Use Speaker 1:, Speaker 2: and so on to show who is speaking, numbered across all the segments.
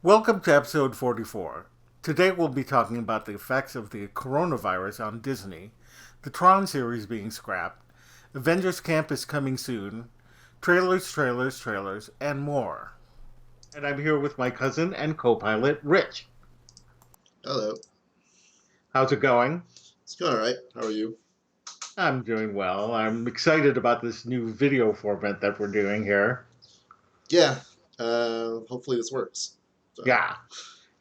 Speaker 1: Welcome to episode 44. Today we'll be talking about the effects of the coronavirus on Disney, the Tron series being scrapped, Avengers Campus coming soon, trailers, and more. And I'm here with my cousin and co-pilot, Rich.
Speaker 2: Hello.
Speaker 1: How's it going?
Speaker 2: It's going all right. How are you?
Speaker 1: I'm doing well. I'm excited about this new video format that we're doing here.
Speaker 2: Yeah. Hopefully this works. So,
Speaker 1: Yeah,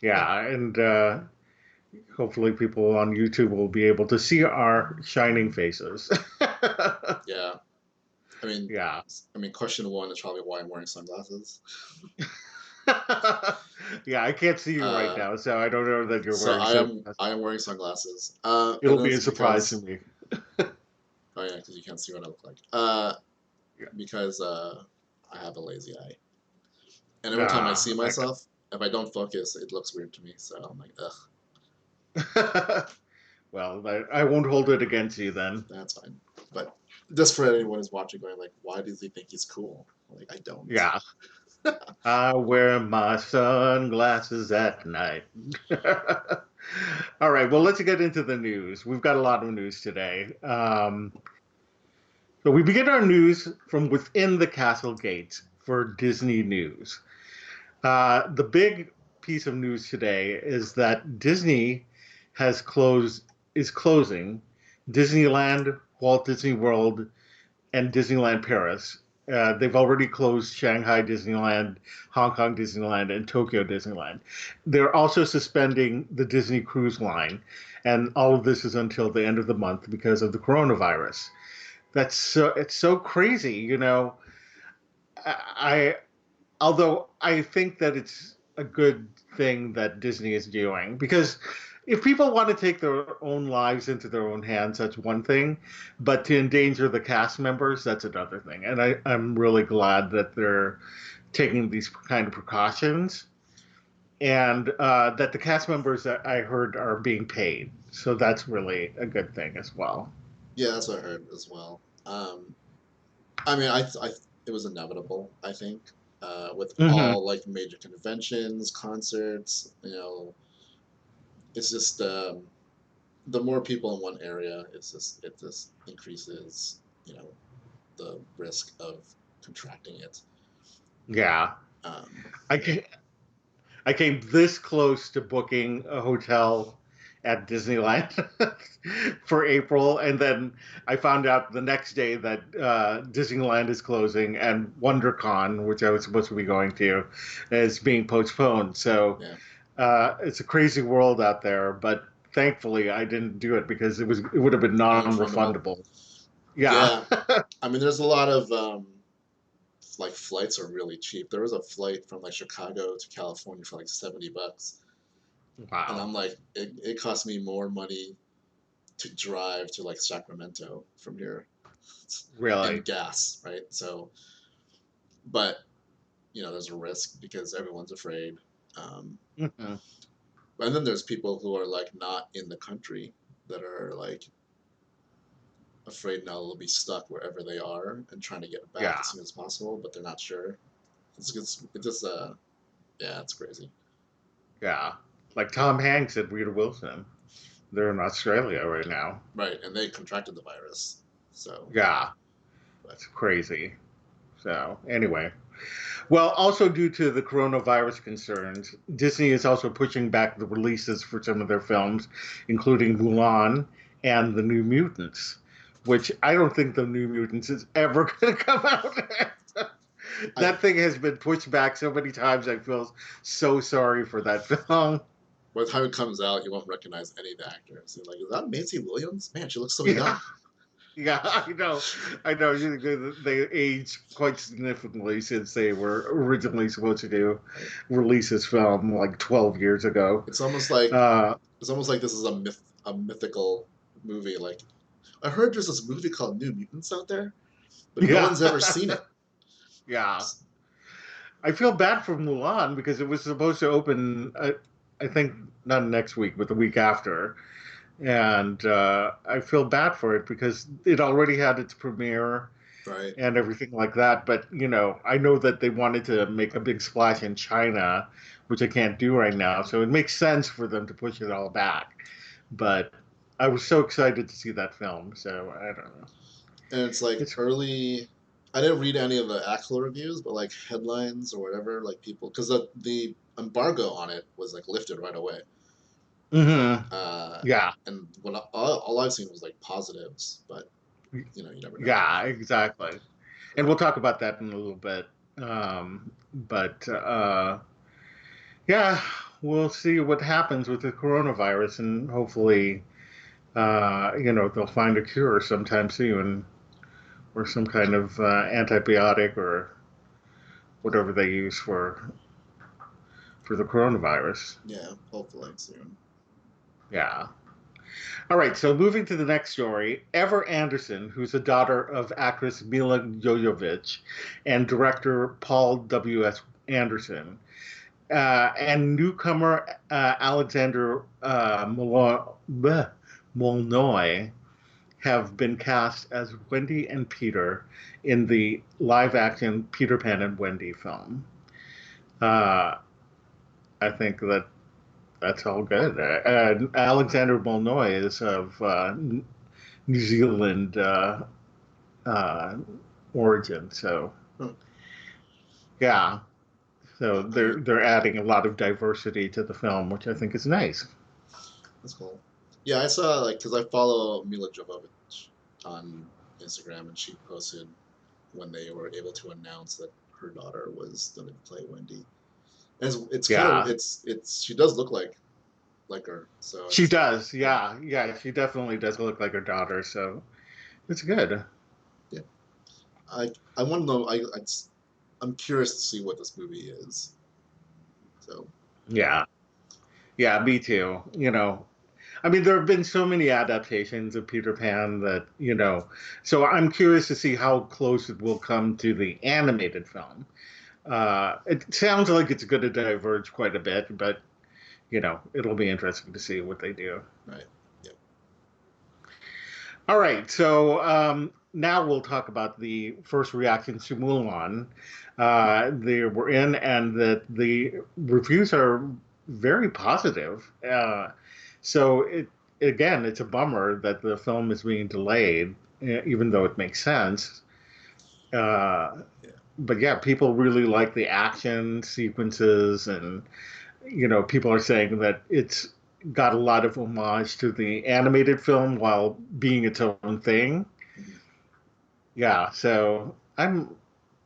Speaker 1: yeah, and hopefully people on YouTube will be able to see our shining faces.
Speaker 2: yeah. I mean,
Speaker 1: Yeah.
Speaker 2: question one is probably why I'm wearing sunglasses.
Speaker 1: Yeah, I can't see you right
Speaker 2: Uh,
Speaker 1: now, so I don't know that you're
Speaker 2: so
Speaker 1: wearing sunglasses.
Speaker 2: I am wearing sunglasses.
Speaker 1: It'll
Speaker 2: And
Speaker 1: be a
Speaker 2: that's
Speaker 1: surprise to
Speaker 2: because
Speaker 1: me.
Speaker 2: oh yeah, because you can't see what I look like.
Speaker 1: Yeah.
Speaker 2: Because I have a lazy eye, and every time I
Speaker 1: Ah,
Speaker 2: see myself, if I don't focus, it looks weird to me. So I'm like, ugh,
Speaker 1: well, I won't hold it against you then.
Speaker 2: that's fine. But just for anyone who's watching, going like, why does he think he's cool? Like I don't.
Speaker 1: Yeah. I wear my sunglasses at night. All right, well, let's get into the news. We've got a lot of news today. So we begin our news from within the castle gates for Disney news. The big piece of news today is that Disney has closed is closing Disneyland, Walt Disney World, and Disneyland Paris. They've already closed Shanghai Disneyland, Hong Kong Disneyland, and Tokyo Disneyland. They're also suspending the Disney Cruise Line, and all of this is until the end of the month because of the coronavirus. It's so crazy, you know. I although I think that it's a good thing that Disney is doing because if people want to take their own lives into their own hands, that's one thing, but to endanger the cast members, that's another thing. And I'm really glad that they're taking these kind of precautions and that the cast members that I heard are being paid. So that's really a good thing as well.
Speaker 2: Yeah, that's what I heard as well. It was inevitable. I think with
Speaker 1: Hmm.
Speaker 2: all like major conventions, concerts, it's just the more people in one area, it just increases, the risk of contracting it.
Speaker 1: Yeah.
Speaker 2: Um,
Speaker 1: I can I came this close to booking a hotel at Disneyland for April, and then I found out the next day that Disneyland is closing and WonderCon, which I was supposed to be going to, is being postponed. So
Speaker 2: yeah,
Speaker 1: it's a crazy world out there, but thankfully I didn't do it because it would have been
Speaker 2: non-refundable.
Speaker 1: non-refundable. Yeah.
Speaker 2: Yeah, there's a lot of like flights are really cheap. There was a flight from like Chicago to California for like $70. And
Speaker 1: Wow.
Speaker 2: I'm like, it cost me more money to drive to like Sacramento from here in
Speaker 1: Really.
Speaker 2: gas, right? So, but there's a risk because everyone's afraid. Um,
Speaker 1: Hmm.
Speaker 2: and then there's people who are like not in the country that are like afraid now they'll be stuck wherever they are and trying to get back
Speaker 1: Yeah.
Speaker 2: as soon as possible, but they're not sure. It's just yeah, it's crazy.
Speaker 1: Yeah. Like Tom Hanks and Rita Wilson. They're in Australia right now.
Speaker 2: Right, and they contracted the virus. So,
Speaker 1: Yeah,
Speaker 2: but
Speaker 1: that's crazy. So, anyway. Well, also due to the coronavirus concerns, Disney is also pushing back the releases for some of their films, including Mulan and The New Mutants, which I don't think The New Mutants is ever going to come out.
Speaker 2: I
Speaker 1: That thing has been pushed back so many times. I feel so sorry for that film.
Speaker 2: by the time it comes out, you won't recognize any of the actors. You're like, is that Macy Williams? Man, she looks so
Speaker 1: Yeah.
Speaker 2: young.
Speaker 1: Yeah, I know. I know. They aged quite significantly since they were originally supposed to do
Speaker 2: Right?
Speaker 1: release this film like 12 years ago.
Speaker 2: It's almost like
Speaker 1: Uh,
Speaker 2: this is a mythical movie. Like I heard there's this movie called New Mutants out there, but no
Speaker 1: yeah,
Speaker 2: one's ever seen it.
Speaker 1: yeah. I feel bad for Mulan because it was supposed to open, I think, not next week, but the week after. And I feel bad for it because it already had its premiere.
Speaker 2: Right.
Speaker 1: and everything like that. But I know that they wanted to make a big splash in China, which I can't do right now. So it makes sense for them to push it all back. But I was so excited to see that film. So I don't know.
Speaker 2: And it's like
Speaker 1: It's
Speaker 2: early. I didn't read any of the actual reviews, but like headlines or whatever, like people, because the embargo on it was like lifted right away.
Speaker 1: hmm
Speaker 2: Uh,
Speaker 1: yeah,
Speaker 2: and all I've seen was like positives, but you never know.
Speaker 1: yeah, exactly. And we'll talk about that in a little bit. But yeah, we'll see what happens with the coronavirus, and hopefully, they'll find a cure sometime soon, or some kind of antibiotic or whatever they use for the coronavirus.
Speaker 2: Yeah, hopefully soon.
Speaker 1: Yeah. All right. So moving to the next story, Ever Anderson, who's the daughter of actress Mila Jovovich and director Paul W.S. Anderson, and newcomer Alexander Molnoy have been cast as Wendy and Peter in the live-action Peter Pan and Wendy film. Uh, I think that's all good. Alexander Molnoy is of New Zealand uh, origin, so
Speaker 2: Hmm.
Speaker 1: yeah. So
Speaker 2: Yeah, I mean,
Speaker 1: they're adding a lot of diversity to the film, which I think is nice.
Speaker 2: that's cool. Yeah, I saw like because I follow Mila Jovovich on Instagram, and she posted when they were able to announce that her daughter was going to play Wendy. And it's kind of
Speaker 1: Yeah,
Speaker 2: it's she does look like her, so
Speaker 1: she
Speaker 2: it's
Speaker 1: does.
Speaker 2: yeah,
Speaker 1: Yeah, yeah, she definitely does look like her daughter. So it's good.
Speaker 2: yeah. I want to know. I'm curious to see what this movie is. So
Speaker 1: Yeah, yeah, me too. I mean, there have been so many adaptations of Peter Pan that, so I'm curious to see how close it will come to the animated film. It sounds like it's going to diverge quite a bit, but, it'll be interesting to see what they do.
Speaker 2: right, yeah,
Speaker 1: All right, so now we'll talk about the first reactions to Mulan. They were in, and that the reviews are very positive. So again, it's a bummer that the film is being delayed, even though it makes sense. Uh,
Speaker 2: yeah.
Speaker 1: but yeah, people really like the action sequences, and people are saying that it's got a lot of homage to the animated film while being its own thing.
Speaker 2: Mhm.
Speaker 1: Yeah, so I'm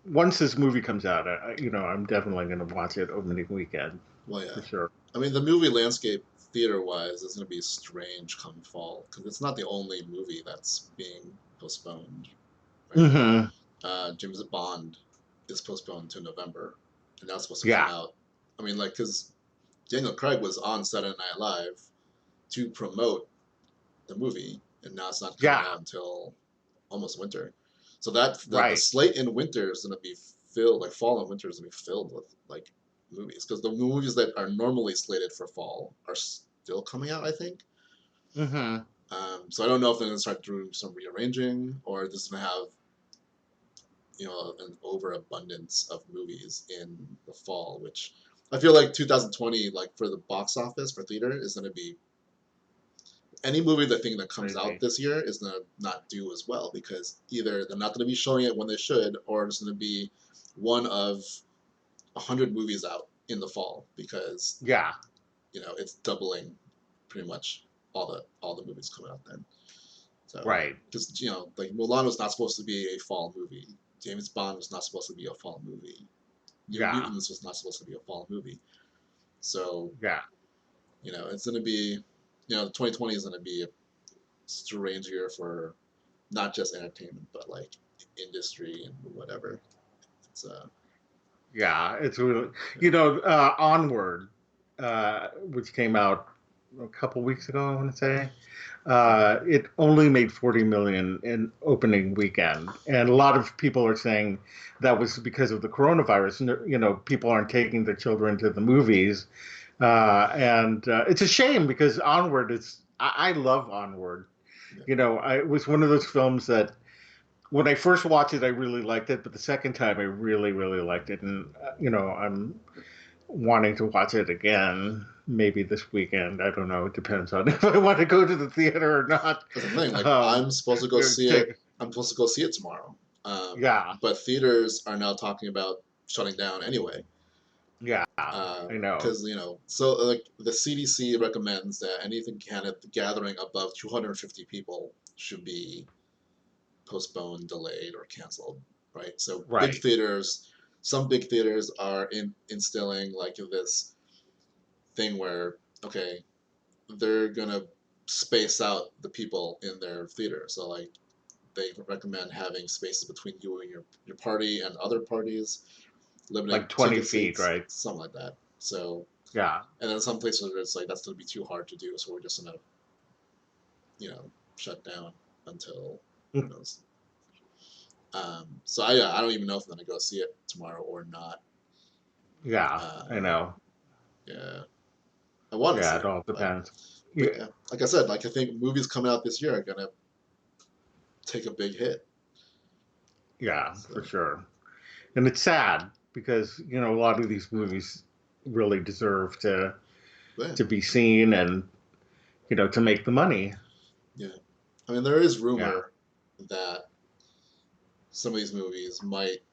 Speaker 1: once this movie comes out, I'm definitely going to watch it opening weekend
Speaker 2: Well,
Speaker 1: for
Speaker 2: yeah.
Speaker 1: sure.
Speaker 2: I mean, the movie landscape theater wise is going to be strange come fall because it's not the only movie that's being postponed, right?
Speaker 1: hmm
Speaker 2: James Bond is postponed to November, and that's supposed to come
Speaker 1: Yeah,
Speaker 2: out. I mean, like, because Daniel Craig was on Saturday Night Live to promote the movie, and now it's not coming
Speaker 1: yeah,
Speaker 2: out until almost winter. So that the
Speaker 1: right.
Speaker 2: slate in winter is going to be filled, like fall and winter is going to be filled with like movies because the movies that are normally slated for fall are still coming out, I think.
Speaker 1: hmm
Speaker 2: So I don't know if they're going to start doing some rearranging or just going to have an overabundance of movies in the fall, which I feel like 2020, like for the box office for theater, is going to be any movie that comes out
Speaker 1: Crazy.
Speaker 2: this year is gonna not do as well because either they're not gonna be showing it when they should, or it's gonna be one of 100 movies out in the fall because
Speaker 1: Yeah,
Speaker 2: it's doubling pretty much all the movies coming out then. So
Speaker 1: right.
Speaker 2: because like Mulan was not supposed to be a fall movie, James Bond was not supposed to be a fall movie, New
Speaker 1: Yeah,
Speaker 2: Mutants was not supposed to be a fall movie. So
Speaker 1: yeah,
Speaker 2: it's gonna be 2020 is gonna be a strange year for not just entertainment, but like industry and whatever. It's
Speaker 1: yeah. It's really,
Speaker 2: yeah.
Speaker 1: Onward, which came out a couple weeks ago, I want to say. It only made 40 million in opening weekend, and a lot of people are saying that was because of the coronavirus. And people aren't taking their children to the movies, and it's a shame because Onward is. I love Onward.
Speaker 2: Yeah.
Speaker 1: It was one of those films that when I first watched it, I really liked it, but the second time I really, really liked it, and I'm wanting to watch it again, maybe this weekend. I don't know. It depends on if I want to go to the theater or not.
Speaker 2: That's the thing. Like
Speaker 1: Um,
Speaker 2: I'm supposed to go see it.
Speaker 1: take,
Speaker 2: I'm supposed to go see it tomorrow.
Speaker 1: yeah,
Speaker 2: But theaters are now talking about shutting down anyway.
Speaker 1: yeah, I know.
Speaker 2: Because so like the CDC recommends that anything gathering above 250 people should be postponed, delayed, or canceled, right? So
Speaker 1: Right.
Speaker 2: some big theaters are instilling like this thing where okay, they're gonna space out the people in their theater. So like they recommend having spaces between you and your party and other parties, limiting
Speaker 1: Like 20
Speaker 2: ticket
Speaker 1: feet,
Speaker 2: seats,
Speaker 1: right?
Speaker 2: something like that. So
Speaker 1: Yeah.
Speaker 2: and then some places it's like that's gonna be too hard to do, so we're just gonna shut down until who knows. So I don't even know if I'm gonna go see it tomorrow or not.
Speaker 1: Yeah, I
Speaker 2: Um,
Speaker 1: know.
Speaker 2: yeah, I want to see
Speaker 1: Yeah, it
Speaker 2: it,
Speaker 1: all
Speaker 2: but
Speaker 1: depends.
Speaker 2: but
Speaker 1: Yeah,
Speaker 2: yeah, like I said, like I think movies coming out this year are gonna take a big hit.
Speaker 1: yeah, for
Speaker 2: So
Speaker 1: sure. And it's sad because, a lot of these movies really deserve
Speaker 2: yeah,
Speaker 1: to be seen and, to make the money.
Speaker 2: yeah. I mean, there is
Speaker 1: Yeah.
Speaker 2: rumor that some of these movies might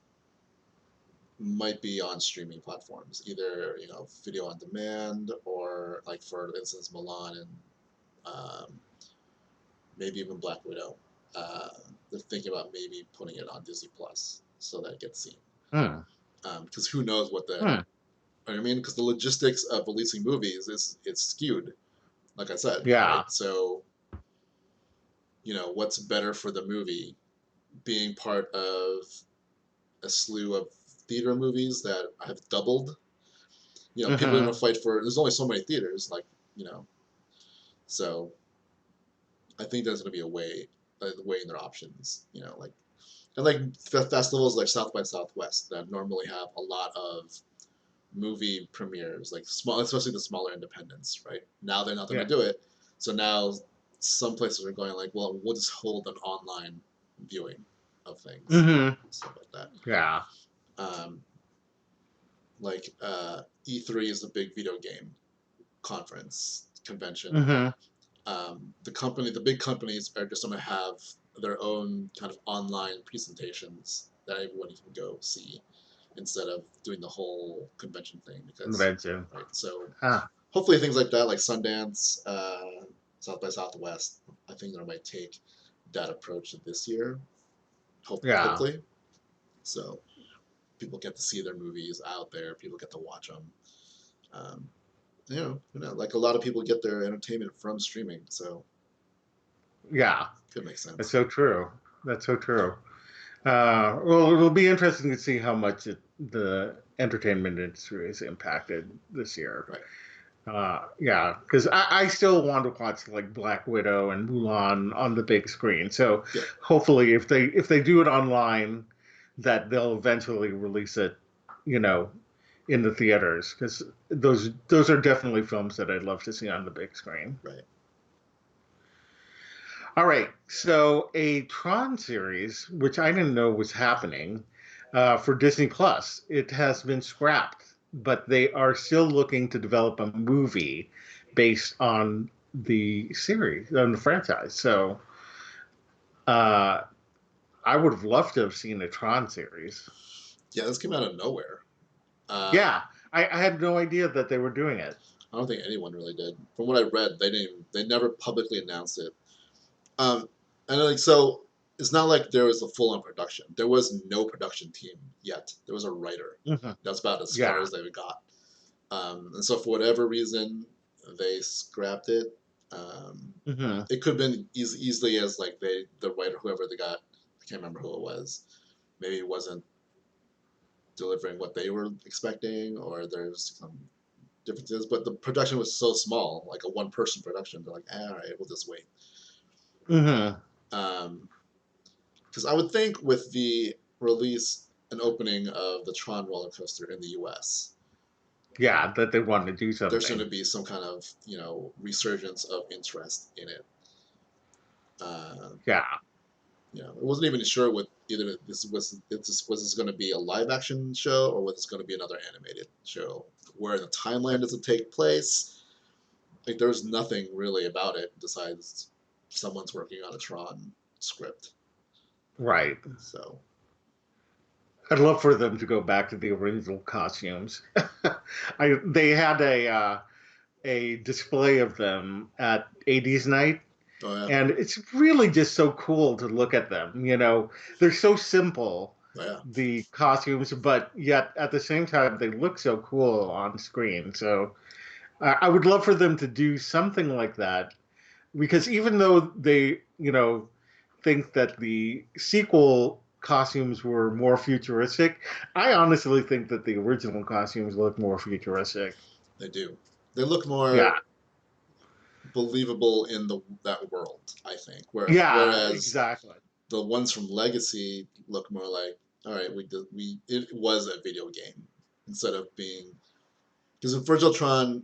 Speaker 2: be on streaming platforms, either video on demand or like for instance Milan and um, maybe even Black Widow. Uh, they're thinking about maybe putting it on Disney Plus so that it gets seen.
Speaker 1: Hmm.
Speaker 2: Because who knows what
Speaker 1: Hmm.
Speaker 2: I mean, because the logistics of releasing movies is it's skewed, like I said, right?
Speaker 1: Yeah.
Speaker 2: So what's better for the movie being part of a slew of theater movies that have doubled. People are gonna
Speaker 1: Hmm.
Speaker 2: fight for. There's only so many theaters, like you know. So I think there's gonna be a way, weighing their options. Like and like festivals like South by Southwest that normally have a lot of movie premieres, like small, especially the smaller independents. Right now, they're not gonna
Speaker 1: Yeah.
Speaker 2: do it. So now some places are going like, well, we'll just hold an online viewing of things,
Speaker 1: Hmm.
Speaker 2: stuff like that.
Speaker 1: Yeah.
Speaker 2: Um, like E3 is the big video game conference convention.
Speaker 1: Hmm.
Speaker 2: The big companies are just going to have their own kind of online presentations that everybody can go see instead of doing the whole convention thing because,
Speaker 1: Convention.
Speaker 2: right? So
Speaker 1: Ah.
Speaker 2: hopefully things like that, like Sundance, South by Southwest, I think they might take that approach this year.
Speaker 1: Yeah.
Speaker 2: Hopefully, so people get to see their movies out there. People get to watch them. Um, like a lot of people get their entertainment from streaming, so
Speaker 1: Yeah.
Speaker 2: could make
Speaker 1: That's
Speaker 2: sense.
Speaker 1: so true. That's so true. Well, it'll be interesting to see how much the entertainment industry is impacted this year.
Speaker 2: Right.
Speaker 1: Yeah, because I still want to watch like Black Widow and Mulan on the big screen. So
Speaker 2: Yeah.
Speaker 1: hopefully, if they do it online, that they'll eventually release it, you know, in the theaters because those are definitely films that I'd love to see on the big screen.
Speaker 2: Right.
Speaker 1: All right, so a Tron series, which I didn't know was happening, for Disney Plus, it has been scrapped, but they are still looking to develop a movie based on the series, on the franchise. So, uh, I would have loved to have seen a Tron series.
Speaker 2: Yeah, this came out of nowhere. Uh,
Speaker 1: Yeah, I had no idea that they were doing it.
Speaker 2: I don't think anyone really did. From what I read, they didn't. They never publicly announced it. Um, and like so, it's not like there was a full-on production. There was no production team yet. There was a writer.
Speaker 1: Mhm.
Speaker 2: That's about as far
Speaker 1: Yeah.
Speaker 2: as they got. And so for whatever reason, they scrapped it.
Speaker 1: Hmm.
Speaker 2: It could have been easily as like the writer, whoever they got, I can't remember who it was. Maybe it wasn't delivering what they were expecting, or there's some differences. But the production was so small, like a one-person production. They're like, all right, we'll just wait.
Speaker 1: Hmm.
Speaker 2: Um, because I would think with the release and opening of the Tron roller coaster in the U.S.,
Speaker 1: Yeah, that they wanted to do
Speaker 2: there's going
Speaker 1: something.
Speaker 2: to be some kind of resurgence of interest in it.
Speaker 1: Yeah.
Speaker 2: it wasn't even sure what either this going to be a live action show or whether it's going to be another animated show. Where the timeline does it take place? Like there's nothing really about it besides someone's working on a Tron script.
Speaker 1: Right.
Speaker 2: So
Speaker 1: I'd love for them to go back to the original costumes. They had a display of them at 80s night,
Speaker 2: oh yeah,
Speaker 1: and it's really just so cool to look at them. They're so simple,
Speaker 2: oh, yeah.
Speaker 1: the costumes, but yet at the same time they look so cool on screen. So I would love for them to do something like that, because even though they, think that the sequel costumes were more futuristic, I honestly think that the original costumes look more futuristic.
Speaker 2: They do. They look more
Speaker 1: Yeah.
Speaker 2: believable in that world, I think.
Speaker 1: Yeah,
Speaker 2: Whereas
Speaker 1: exactly.
Speaker 2: the ones from Legacy look more like, all right, it was a video game instead of being, because in Virtual Tron,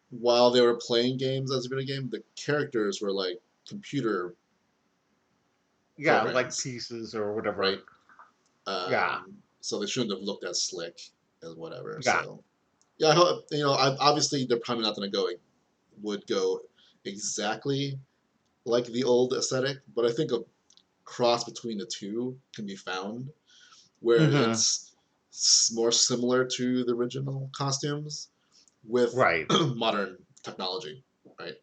Speaker 2: while they were playing games as a video game, the characters were like computer
Speaker 1: Yeah, like
Speaker 2: programs,
Speaker 1: pieces or
Speaker 2: right?
Speaker 1: whatever. Yeah,
Speaker 2: So they shouldn't have looked as slick as whatever.
Speaker 1: yeah,
Speaker 2: So yeah, I hope, obviously they're probably not going to would go exactly like the old aesthetic, but I think a cross between the two can be found where
Speaker 1: hmm,
Speaker 2: it's more similar to the original costumes with
Speaker 1: right.
Speaker 2: modern technology, right?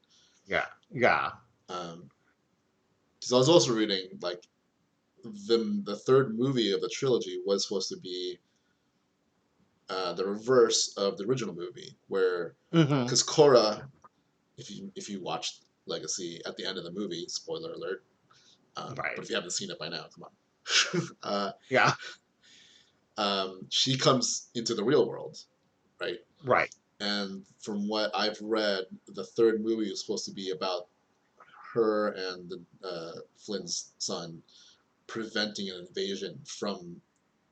Speaker 1: Yeah, yeah.
Speaker 2: Because I was also reading like the third movie of the trilogy was supposed to be the reverse of the original movie, where
Speaker 1: Hmm.
Speaker 2: because Korra, if you watched Legacy at the end of the movie, spoiler alert, but
Speaker 1: Right.
Speaker 2: if you haven't seen it by now, come on.
Speaker 1: Yeah,
Speaker 2: She comes into the real world, right?
Speaker 1: right.
Speaker 2: And from what I've read, the third movie was supposed to be about her and Flynn's son preventing an invasion from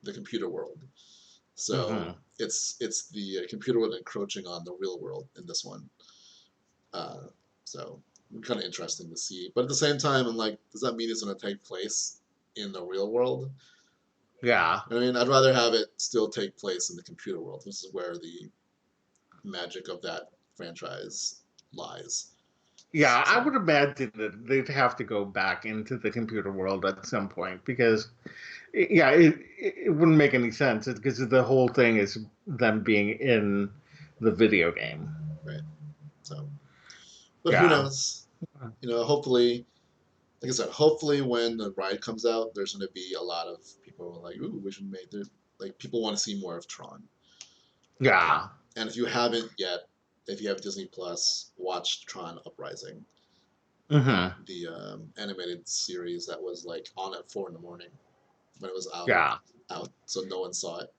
Speaker 2: the computer world. So
Speaker 1: Hmm.
Speaker 2: it's the computer world encroaching on the real world in this one. Uh, so kind of interesting to see. But at the same time, I'm like, does that mean it's going to take place in the real world?
Speaker 1: Yeah.
Speaker 2: I mean, I'd rather have it still take place in the computer world. This is where the magic of that franchise lies.
Speaker 1: Yeah, I
Speaker 2: So
Speaker 1: would imagine that they'd have to go back into the computer world at some point because, yeah, it wouldn't make any sense because the whole thing is them being in the video game.
Speaker 2: right. So, but who
Speaker 1: Yeah.
Speaker 2: knows? Hopefully, like I said, hopefully when the ride comes out, there's going to be a lot of people who are like, "Ooh, we should make it." Like people want to see more of Tron.
Speaker 1: Yeah.
Speaker 2: And if you haven't yet, if you have Disney Plus, watch Tron Uprising,
Speaker 1: Hmm.
Speaker 2: the animated series that was like on at 4 in the morning when it was
Speaker 1: Yeah.
Speaker 2: out, so no one saw it.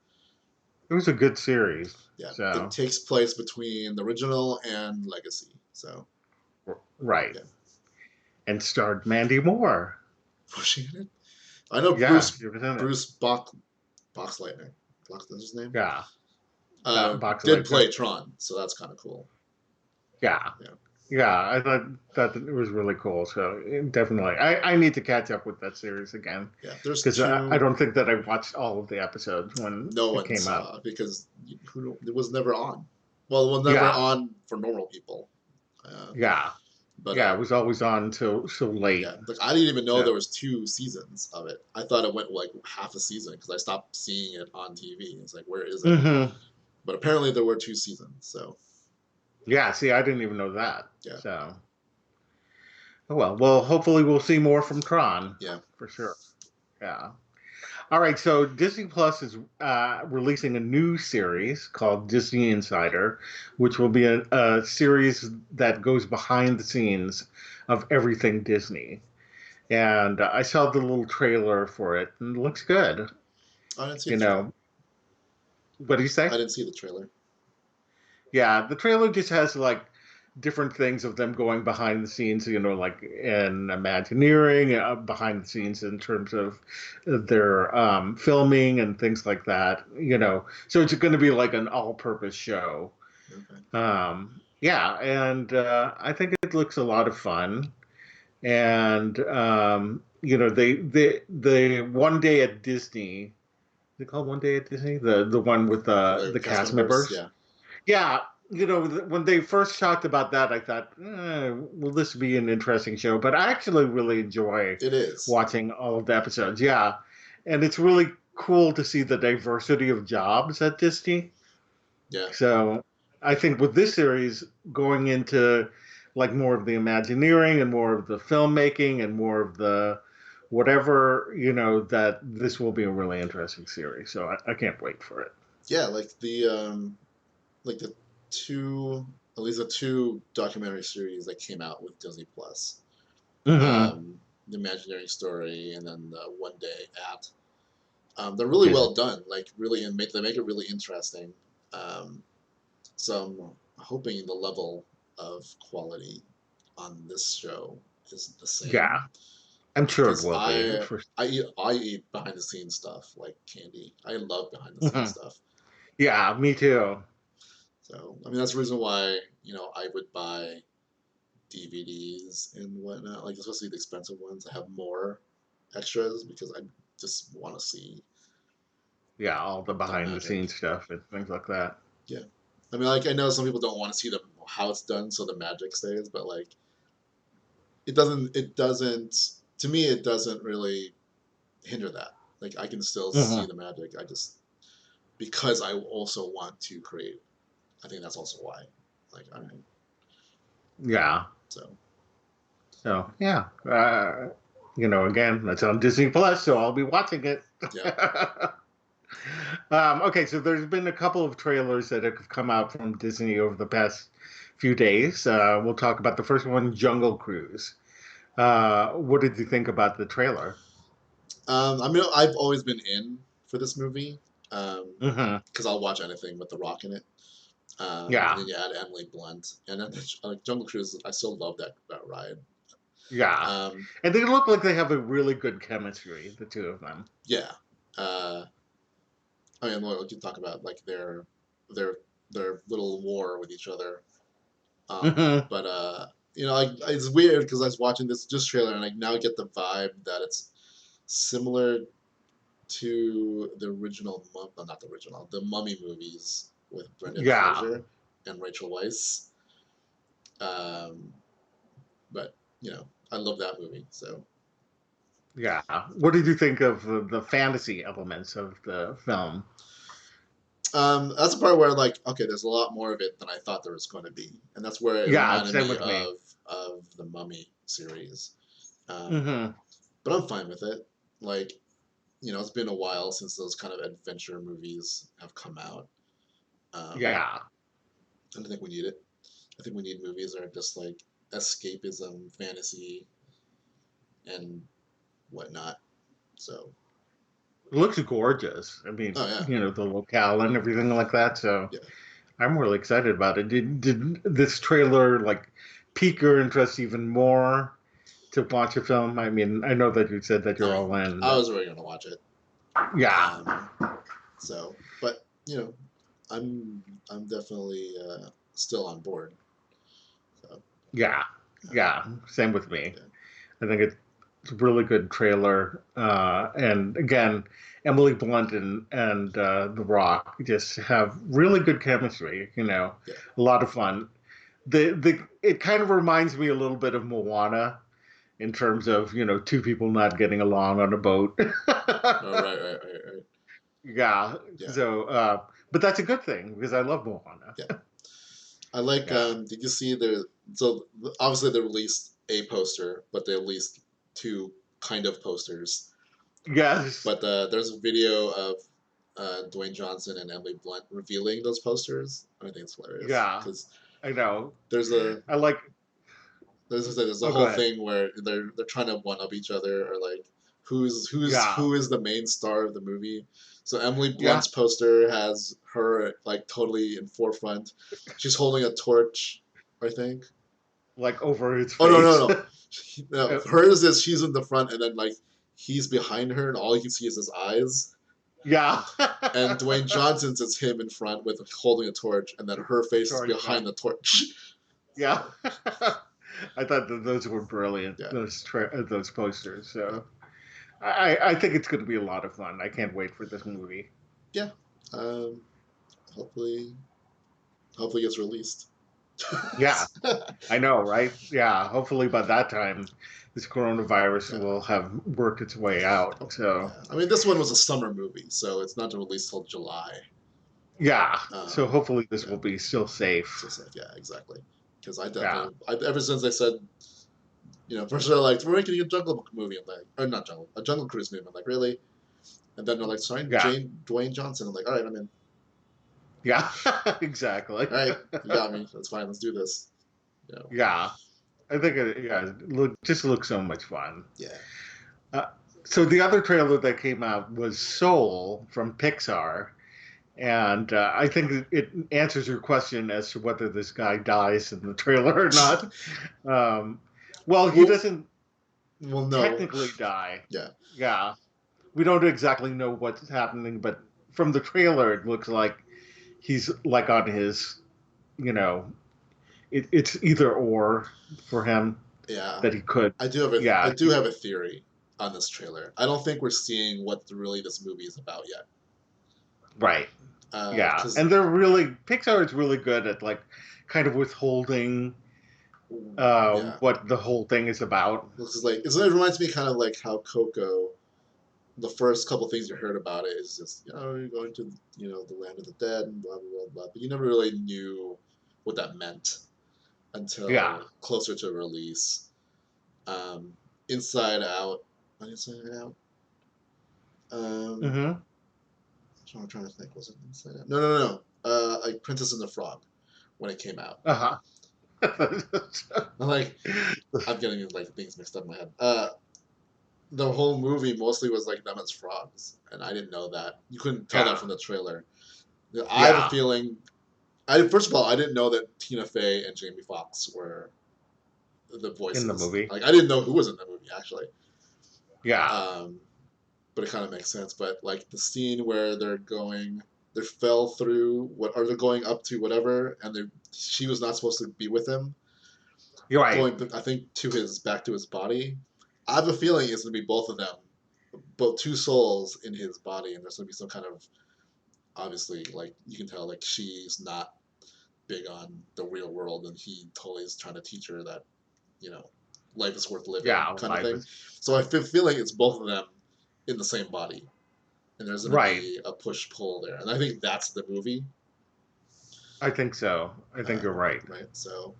Speaker 1: It was a good series.
Speaker 2: Yeah, it
Speaker 1: So,
Speaker 2: takes place between the original and Legacy. So
Speaker 1: right.
Speaker 2: yeah,
Speaker 1: And starred Mandy Moore.
Speaker 2: was she in it? I know
Speaker 1: Yeah, she was in it.
Speaker 2: Bruce Boxleitner. That's his name.
Speaker 1: Yeah. Box
Speaker 2: Did
Speaker 1: Lightner.
Speaker 2: play Tron, so that's kind of cool.
Speaker 1: Yeah.
Speaker 2: Yeah,
Speaker 1: Yeah, I thought that it was really cool. So definitely, I need to catch up with that series again
Speaker 2: yeah. There's
Speaker 1: because I
Speaker 2: two
Speaker 1: don't think that I watched all of the episodes when
Speaker 2: no
Speaker 1: it
Speaker 2: one
Speaker 1: came out.
Speaker 2: saw because it was never on. Well, it was never
Speaker 1: Yeah,
Speaker 2: on for normal people. Uh,
Speaker 1: yeah,
Speaker 2: but
Speaker 1: yeah. It was always on till so late.
Speaker 2: yeah, like I didn't even know
Speaker 1: So
Speaker 2: there was two seasons of it. I thought it went like half a season because I stopped seeing it on TV. It's like, where is it?
Speaker 1: hmm,
Speaker 2: But apparently there were two seasons. So
Speaker 1: yeah. See, I didn't even know that.
Speaker 2: yeah,
Speaker 1: So oh well. Well, hopefully we'll see more from Tron
Speaker 2: yeah.
Speaker 1: for sure. Yeah. All right, so Disney Plus is releasing a new series called Disney Insider, which will be a series that goes behind the scenes of everything Disney. And I saw the little trailer for it, and it looks good.
Speaker 2: I didn't see
Speaker 1: You
Speaker 2: the trailer.
Speaker 1: know, what do you
Speaker 2: I
Speaker 1: say?
Speaker 2: didn't see the trailer.
Speaker 1: Yeah, the trailer just has like different things of them going behind the scenes, like in Imagineering, behind the scenes in terms of their filming and things like that. So it's going to be like an all-purpose show.
Speaker 2: Okay.
Speaker 1: Yeah, and I think it looks a lot of fun. And the One Day at Disney. Is it called One Day at Disney? The one with
Speaker 2: The
Speaker 1: the
Speaker 2: cast
Speaker 1: cast
Speaker 2: members,
Speaker 1: members.
Speaker 2: yeah,
Speaker 1: Yeah, when they first talked about that, I thought, will this be an interesting show? But I actually really enjoy
Speaker 2: it is.
Speaker 1: watching all of the episodes. Yeah, and it's really cool to see the diversity of jobs at Disney.
Speaker 2: Yeah,
Speaker 1: So I think with this series going into like more of the Imagineering and more of the filmmaking and more of the whatever, that this will be a really interesting series. So I can't wait for it.
Speaker 2: yeah, like the two at least the two documentary series that came out with Disney Plus,
Speaker 1: Hmm.
Speaker 2: um, the Imagineering Story and then the One Day at. They're really
Speaker 1: Disney.
Speaker 2: well done. Like really, and they make it really interesting. Um, so I'm hoping the level of quality on this show is the
Speaker 1: Yeah,
Speaker 2: same
Speaker 1: I'm sure it
Speaker 2: because
Speaker 1: will be.
Speaker 2: I eat behind the scenes stuff like candy. I love behind the scenes
Speaker 1: Mhm.
Speaker 2: stuff.
Speaker 1: Yeah, me too.
Speaker 2: So I mean that's the reason why I would buy DVDs and whatnot, like especially the expensive ones that have more extras because I just want to see
Speaker 1: Yeah, all the
Speaker 2: the
Speaker 1: behind the
Speaker 2: magic.
Speaker 1: scenes stuff and things like that.
Speaker 2: Yeah, I mean like I know some people don't want to see how it's done so the magic stays, but like it doesn't to me it doesn't really hinder that. Like I can still see
Speaker 1: Hmm.
Speaker 2: the magic. I just because I also want to create. I think that's also why. Like I mean,
Speaker 1: Yeah.
Speaker 2: so
Speaker 1: So yeah, again, that's on Disney Plus, so I'll be watching it.
Speaker 2: yeah.
Speaker 1: Okay, so there's been a couple of trailers that have come out from Disney over the past few days. We'll talk about the first one, Jungle Cruise. What did you think about the trailer?
Speaker 2: I mean, I've always been in for this movie
Speaker 1: Hmm.
Speaker 2: because I'll watch anything with The Rock in it. And
Speaker 1: Yeah,
Speaker 2: then you add Emily Blunt, and then Jungle Cruise. I still love that ride.
Speaker 1: yeah,
Speaker 2: Um,
Speaker 1: and they look like they have a really good chemistry, the two of them.
Speaker 2: yeah. Uh, I mean, we can talk about like their their little war with each other.
Speaker 1: Hmm.
Speaker 2: But like it's weird because I was watching this just trailer and I now get the vibe that it's similar to the original, no, not the original, the Mummy movies with Brendan
Speaker 1: Yeah,
Speaker 2: Fraser and Rachel Weisz. Um, but I love that movie. So
Speaker 1: yeah. What did you think of the fantasy elements of the film?
Speaker 2: that's the part where like, okay, there's a lot more of it than I thought there was going to be, and that's where it
Speaker 1: Yeah,
Speaker 2: reminded
Speaker 1: same
Speaker 2: me
Speaker 1: with me.
Speaker 2: of the Mummy series. Um,
Speaker 1: Hmm.
Speaker 2: but I'm fine with it. Like, it's been a while since those kind of adventure movies have come out.
Speaker 1: Yeah,
Speaker 2: I don't think we need it. I think we need movies that are just like escapism, fantasy, and whatnot. So,
Speaker 1: it looks gorgeous. I mean,
Speaker 2: oh yeah,
Speaker 1: the locale and everything like that. So
Speaker 2: yeah.
Speaker 1: I'm really excited about it. Did this trailer like pique your interest even more to watch a film? I mean, I know that you said that you're
Speaker 2: I
Speaker 1: all in,
Speaker 2: I
Speaker 1: but
Speaker 2: was already gonna watch it.
Speaker 1: yeah,
Speaker 2: Um, so, but I'm I'm definitely still on board. So,
Speaker 1: yeah,
Speaker 2: um,
Speaker 1: yeah. Same with me.
Speaker 2: yeah,
Speaker 1: I think it's a really good trailer. And again, Emily Blunt and The Rock just have really good chemistry.
Speaker 2: yeah.
Speaker 1: A lot of fun. It kind of reminds me a little bit of Moana in terms of two people not getting along on a boat.
Speaker 2: Oh, right.
Speaker 1: Yeah.
Speaker 2: Yeah,
Speaker 1: So, but that's a good thing because I love Moana.
Speaker 2: yeah. I like.
Speaker 1: Yeah.
Speaker 2: Did you see the? So obviously they released a poster, but they released two kind of posters.
Speaker 1: Yes.
Speaker 2: But there's a video of Dwayne Johnson and Emily Blunt revealing those posters. I think it's hilarious
Speaker 1: Yeah.
Speaker 2: because
Speaker 1: I know.
Speaker 2: there's a
Speaker 1: I like.
Speaker 2: there's a
Speaker 1: Oh, go
Speaker 2: whole
Speaker 1: ahead.
Speaker 2: thing where they're trying to one up each other or like
Speaker 1: Yeah.
Speaker 2: who is the main star of the movie. So Emily
Speaker 1: Yeah.
Speaker 2: Blunt's poster has her like totally in forefront. She's holding a torch, I think.
Speaker 1: Like over his
Speaker 2: Oh no
Speaker 1: face.
Speaker 2: no. Hers is she's in the front and then like he's behind her and all you can see is his eyes.
Speaker 1: Yeah.
Speaker 2: And Dwayne Johnson's is him in front with holding a torch and then her face is
Speaker 1: Sorry,
Speaker 2: behind
Speaker 1: front.
Speaker 2: the torch.
Speaker 1: Yeah.
Speaker 2: So
Speaker 1: I thought that those were brilliant.
Speaker 2: Yeah,
Speaker 1: Those posters.
Speaker 2: yeah,
Speaker 1: So I think it's going to be a lot of fun. I can't wait for this movie.
Speaker 2: yeah. Um, hopefully, hopefully gets released.
Speaker 1: Yeah, I know, right? Yeah, hopefully by that time, this coronavirus
Speaker 2: Yeah,
Speaker 1: will have worked its way out. So,
Speaker 2: yeah. I mean, this one was a summer movie, so it's not to release till July.
Speaker 1: yeah. So
Speaker 2: Um,
Speaker 1: hopefully this
Speaker 2: yeah,
Speaker 1: will be still safe.
Speaker 2: so it's like, yeah, exactly. Because
Speaker 1: Yeah.
Speaker 2: ever since they said, first they're like, we're making a Jungle Book movie, I'm like, or not Jungle, a Jungle Cruise movie. I'm like, really? And then they're like, sorry,
Speaker 1: Yeah.
Speaker 2: Dwayne Johnson. I'm like, all right, I'm in.
Speaker 1: Yeah. Exactly.
Speaker 2: All right, you got me. That's fine. Let's do this. You know,
Speaker 1: Yeah. I think it just looks so much fun.
Speaker 2: yeah.
Speaker 1: Uh, so the other trailer that came out was Soul from Pixar. And I think it answers your question as to whether this guy dies in the trailer or not. Um, well, he
Speaker 2: Well,
Speaker 1: doesn't
Speaker 2: well, no.
Speaker 1: technically die.
Speaker 2: Yeah,
Speaker 1: Yeah, we don't exactly know what's happening, but from the trailer, it looks like he's like on his, you know, it's either or for him
Speaker 2: yeah.
Speaker 1: that he could.
Speaker 2: I
Speaker 1: Yeah,
Speaker 2: do have a theory on this trailer. I don't think we're seeing what really this movie is about yet.
Speaker 1: right. Yeah,
Speaker 2: Because
Speaker 1: and Pixar is really good at like kind of withholding
Speaker 2: yeah,
Speaker 1: what the whole thing is about.
Speaker 2: it reminds me kind of like how Coco. The first couple things you heard about it is just you're going to the land of the dead and blah blah blah blah. But you never really knew what that meant
Speaker 1: Yeah.
Speaker 2: until closer to release. Um, Inside Out, Inside Out. Um,
Speaker 1: Hmm.
Speaker 2: I'm trying to think. Was it Inside Out? No, no, no, no. Like Princess and the Frog when it came out.
Speaker 1: Uh huh.
Speaker 2: I'm like, I'm getting like things mixed up in my head. The whole movie mostly was like them as frogs, and I didn't know that. You couldn't tell that
Speaker 1: Yeah.
Speaker 2: from the trailer. I have a
Speaker 1: Yeah.
Speaker 2: feeling. First of all, I didn't know that Tina Fey and Jamie Foxx were the
Speaker 1: In the
Speaker 2: voices.
Speaker 1: movie.
Speaker 2: Like, I didn't know who was in the movie actually.
Speaker 1: Yeah.
Speaker 2: Um, but it kind of makes sense. But like the scene where they fell through what, or they're going up to whatever, and she was not supposed to be with him,
Speaker 1: You're right.
Speaker 2: going I think to his back to his body. I have a feeling it's gonna be both of them, both two souls in his body, and there's gonna be some kind of obviously like you can tell like she's not big on the real world, and he totally is trying to teach her that you know life is worth living
Speaker 1: Yeah.
Speaker 2: kind of
Speaker 1: Life
Speaker 2: thing.
Speaker 1: is
Speaker 2: So I feel like it's both of them in the same body, and there's going to
Speaker 1: right.
Speaker 2: be a push pull there, and I think that's the movie.
Speaker 1: I think so. I think you're right.
Speaker 2: Right. So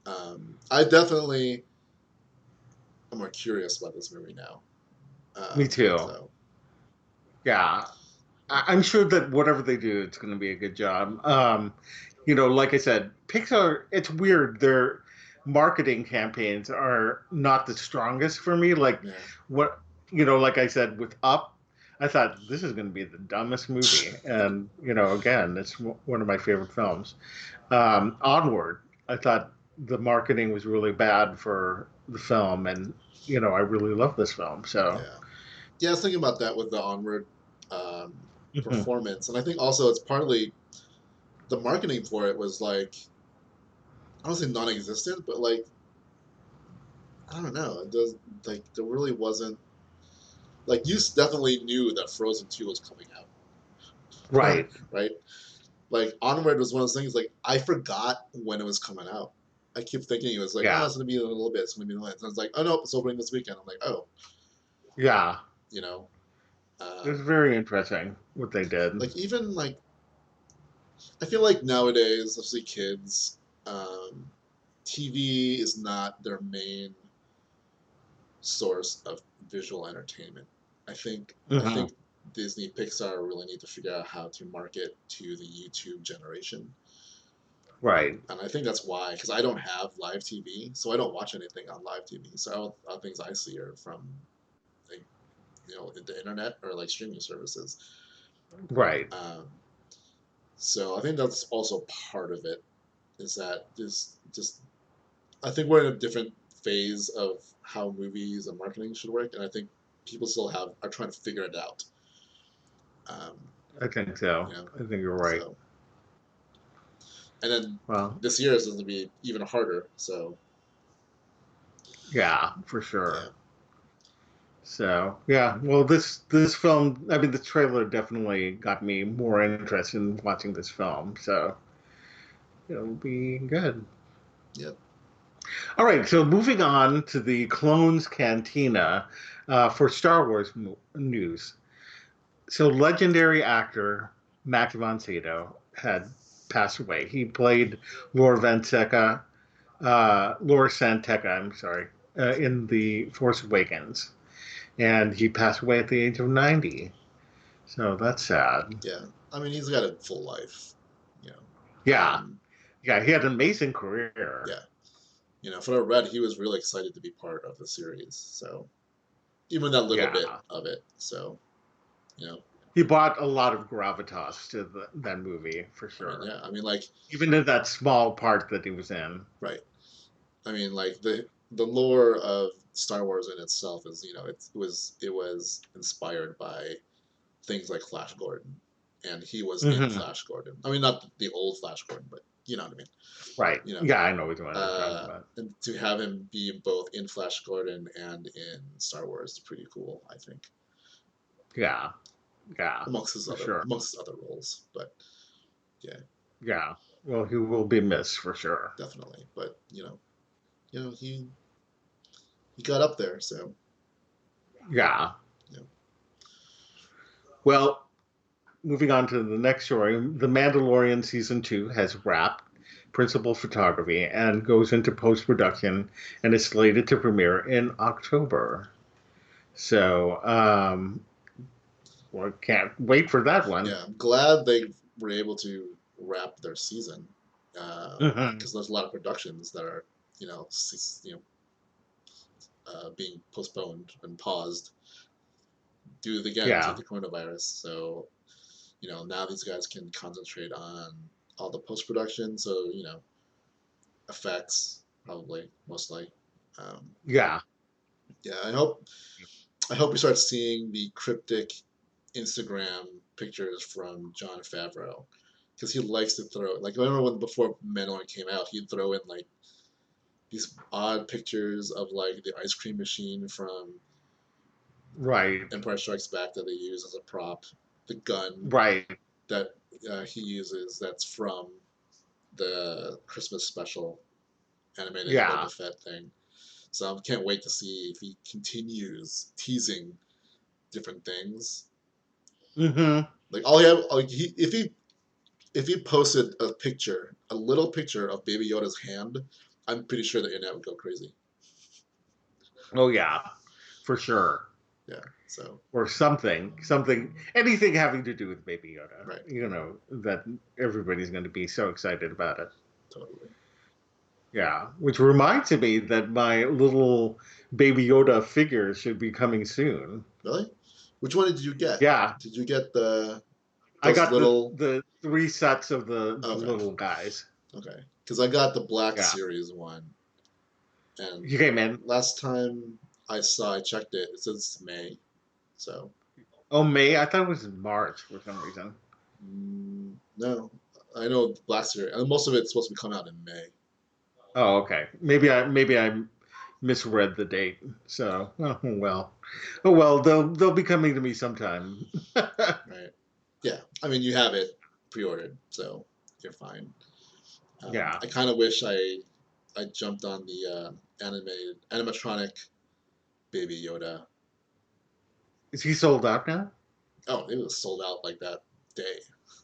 Speaker 2: I definitely am more curious about this movie now.
Speaker 1: Me too.
Speaker 2: So
Speaker 1: Yeah.
Speaker 2: yeah,
Speaker 1: I'm sure that whatever they do, it's going to be a good job. Like I said, Pixar, it's weird. Their marketing campaigns are not the strongest for me. Like,
Speaker 2: yeah,
Speaker 1: what, like I said, with Up, I thought this is going to be the dumbest movie. And, again, it's one of my favorite films. Onward, I thought the marketing was really bad for the film. And, I really love this film. So,
Speaker 2: yeah, yeah. I was thinking about that with the Onward um,
Speaker 1: mhm.
Speaker 2: performance, and I think also it's partly the marketing for it was like I don't say non-existent, but like I don't know. It does like there really wasn't like you definitely knew that Frozen 2 was coming out,
Speaker 1: Right.
Speaker 2: right? Like Onward was one of those things. Like I forgot when it was coming out. I keep thinking it was like, oh,
Speaker 1: Yeah.
Speaker 2: it's gonna be in a little bit. It's gonna be in a little bit. And it's like, oh no, it's opening this weekend. I'm like, oh,
Speaker 1: Yeah.
Speaker 2: you know,
Speaker 1: It
Speaker 2: um,
Speaker 1: was very interesting what they did.
Speaker 2: like even like I feel like nowadays, especially kids, um, TV is not their main source of visual entertainment. I
Speaker 1: Hmm.
Speaker 2: think Disney Pixar really need to figure out how to market to the YouTube generation.
Speaker 1: Right.
Speaker 2: And I think that's why, because I don't have live TV, so I don't watch anything on live TV. So all things I see are from like the internet or like streaming services.
Speaker 1: Right.
Speaker 2: Um, so I think that's also part of it. Is that just I think we're in a different phase of how movies and marketing should work, and I think people still are trying to figure it out. Um,
Speaker 1: I think so.
Speaker 2: you know,
Speaker 1: I think you're right.
Speaker 2: so and then
Speaker 1: Well,
Speaker 2: this year is going to be even harder. So
Speaker 1: Yeah, for
Speaker 2: Yeah,
Speaker 1: sure. So yeah, well, this film, I mean, the trailer definitely got me more interested in watching this film. So it'll be good.
Speaker 2: yep.
Speaker 1: All right, so moving on to the Clones Cantina for Star Wars news. So legendary actor Max von Sydow had passed away. He played Laura Santeca, I'm sorry, in The Force Awakens, and he passed away at the age of 90. So that's sad.
Speaker 2: Yeah. I mean, he's got a full life, you know.
Speaker 1: Yeah,
Speaker 2: Um,
Speaker 1: yeah, he had an amazing career.
Speaker 2: yeah. From what I read, he was really excited to be part of the series. So even that little bit
Speaker 1: Yeah,
Speaker 2: of it. So, you know,
Speaker 1: he brought a lot of gravitas to that movie for
Speaker 2: I mean,
Speaker 1: sure.
Speaker 2: yeah. I mean, like,
Speaker 1: Even in that small part that he was in.
Speaker 2: right. I mean, like the lore of Star Wars in itself is, it was inspired by things like Flash Gordon, and he was in
Speaker 1: Hmm.
Speaker 2: Flash Gordon. I mean, not the old Flash Gordon, but you know what I mean.
Speaker 1: Right.
Speaker 2: You know,
Speaker 1: Yeah, I know what you're talking about.
Speaker 2: and to have him be both in Flash Gordon and in Star Wars is pretty cool, I think,
Speaker 1: Yeah, yeah,
Speaker 2: amongst his
Speaker 1: for
Speaker 2: other
Speaker 1: sure.
Speaker 2: amongst his other roles. But yeah,
Speaker 1: Yeah. Well, he will be missed for sure.
Speaker 2: definitely. But he got up there, so
Speaker 1: Yeah.
Speaker 2: you know,
Speaker 1: Well, moving on to the next story, The Mandalorian season 2 has wrapped principal photography and goes into post production and is slated to premiere in October. So, well, can't wait for that one.
Speaker 2: yeah, I'm glad they were able to wrap their season
Speaker 1: Hmm.
Speaker 2: because there's a lot of productions that are being postponed and paused due again to
Speaker 1: Yeah.
Speaker 2: the coronavirus. So now these guys can concentrate on all the post production. So effects probably mostly. Um,
Speaker 1: Yeah.
Speaker 2: yeah, I hope we start seeing the cryptic Instagram pictures from John Favreau because he likes to throw like I remember when before Mandalorian came out, he'd throw in like these odd pictures of like the ice cream machine from
Speaker 1: Right.
Speaker 2: Empire Strikes Back that they use as a prop, the gun
Speaker 1: Right.
Speaker 2: that he uses that's from the Christmas special animated
Speaker 1: Yeah.
Speaker 2: Boba Fett thing. So I can't wait to see if he continues teasing different things.
Speaker 1: Hmm.
Speaker 2: Like all he have, like if he posted a little picture of Baby Yoda's hand, I'm pretty sure the internet would go crazy.
Speaker 1: Oh, yeah, for sure.
Speaker 2: Yeah. So
Speaker 1: Or something, anything having to do with Baby Yoda.
Speaker 2: right,
Speaker 1: That everybody's going to be so excited about it.
Speaker 2: totally.
Speaker 1: Yeah, which reminds me that my little Baby Yoda figure should be coming soon.
Speaker 2: Really? Which one did you get?
Speaker 1: Yeah,
Speaker 2: Did you get the
Speaker 1: I
Speaker 2: those
Speaker 1: got the
Speaker 2: little?
Speaker 1: the three sets of the
Speaker 2: Okay,
Speaker 1: little guys.
Speaker 2: okay. Because I got the Black
Speaker 1: Yeah,
Speaker 2: Series one, and
Speaker 1: you came in.
Speaker 2: last time I checked it. It says May. So
Speaker 1: Oh, May. I thought it was March for some reason.
Speaker 2: no, I know Black Series, and most of it's supposed to be coming out in May.
Speaker 1: Oh, okay. Maybe I misread the date. So, oh well. They'll be coming to me sometime.
Speaker 2: Right? Yeah. I mean, you have it pre-ordered, so you're fine.
Speaker 1: Yeah.
Speaker 2: I kind of wish I jumped on the animated animatronic Baby Yoda.
Speaker 1: Is he sold out now?
Speaker 2: Oh, it was sold out like that day.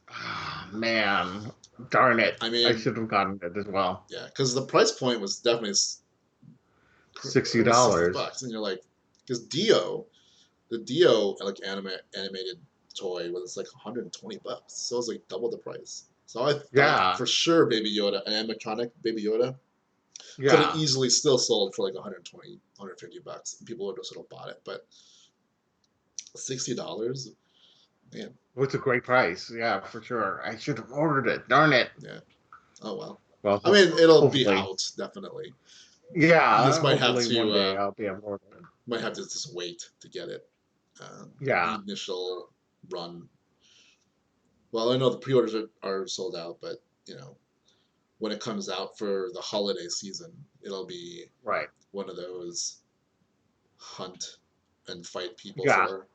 Speaker 1: Ah, man, darn it!
Speaker 2: I
Speaker 1: I
Speaker 2: mean,
Speaker 1: should have gotten it as well.
Speaker 2: yeah, because the price point was definitely
Speaker 1: Sixty
Speaker 2: almost 60
Speaker 1: dollars.
Speaker 2: bucks, and you're like, because the Dio like animated toy was like 120 bucks, so it was like double the price. So I thought
Speaker 1: Yeah,
Speaker 2: for sure Baby Yoda, an animatronic Baby Yoda, could have
Speaker 1: yeah.
Speaker 2: easily still sold for like 120, 150 bucks. People would have sort of bought it, but $60, man,
Speaker 1: What's a great price? Yeah, for sure. I should have ordered it. Darn it.
Speaker 2: yeah. Oh well.
Speaker 1: Well,
Speaker 2: I mean, it'll be
Speaker 1: hopefully.
Speaker 2: out definitely. You just
Speaker 1: Yeah, hopefully one day
Speaker 2: uh,
Speaker 1: I'll be able to order it.
Speaker 2: might have to just wait to get it. The
Speaker 1: Yeah.
Speaker 2: initial run. Well, I know the pre-orders are sold out, but when it comes out for the holiday season, it'll be
Speaker 1: Right.
Speaker 2: one of those hunt and fight people
Speaker 1: Yeah,
Speaker 2: for.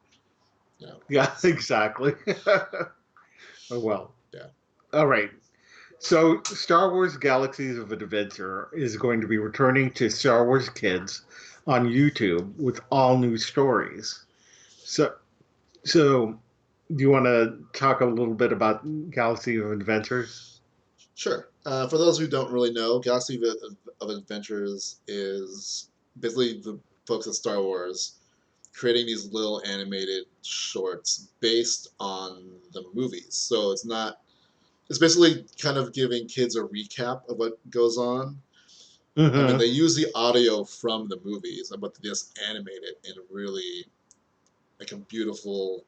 Speaker 2: You know,
Speaker 1: yeah, exactly. Oh well.
Speaker 2: yeah.
Speaker 1: All right. So, Star Wars Galaxies of Adventure is going to be returning to Star Wars Kids on YouTube with all new stories. So, so do you want to talk a little bit about Galaxy of Adventures?
Speaker 2: Sure. For those who don't really know, Galaxy of Adventures is basically the folks at Star Wars creating these little animated shorts based on the movies. So it's not, it's basically kind of giving kids a recap of what goes on. I mean,
Speaker 1: Hmm.
Speaker 2: they use the audio from the movies, but they just animate it in a really like a beautiful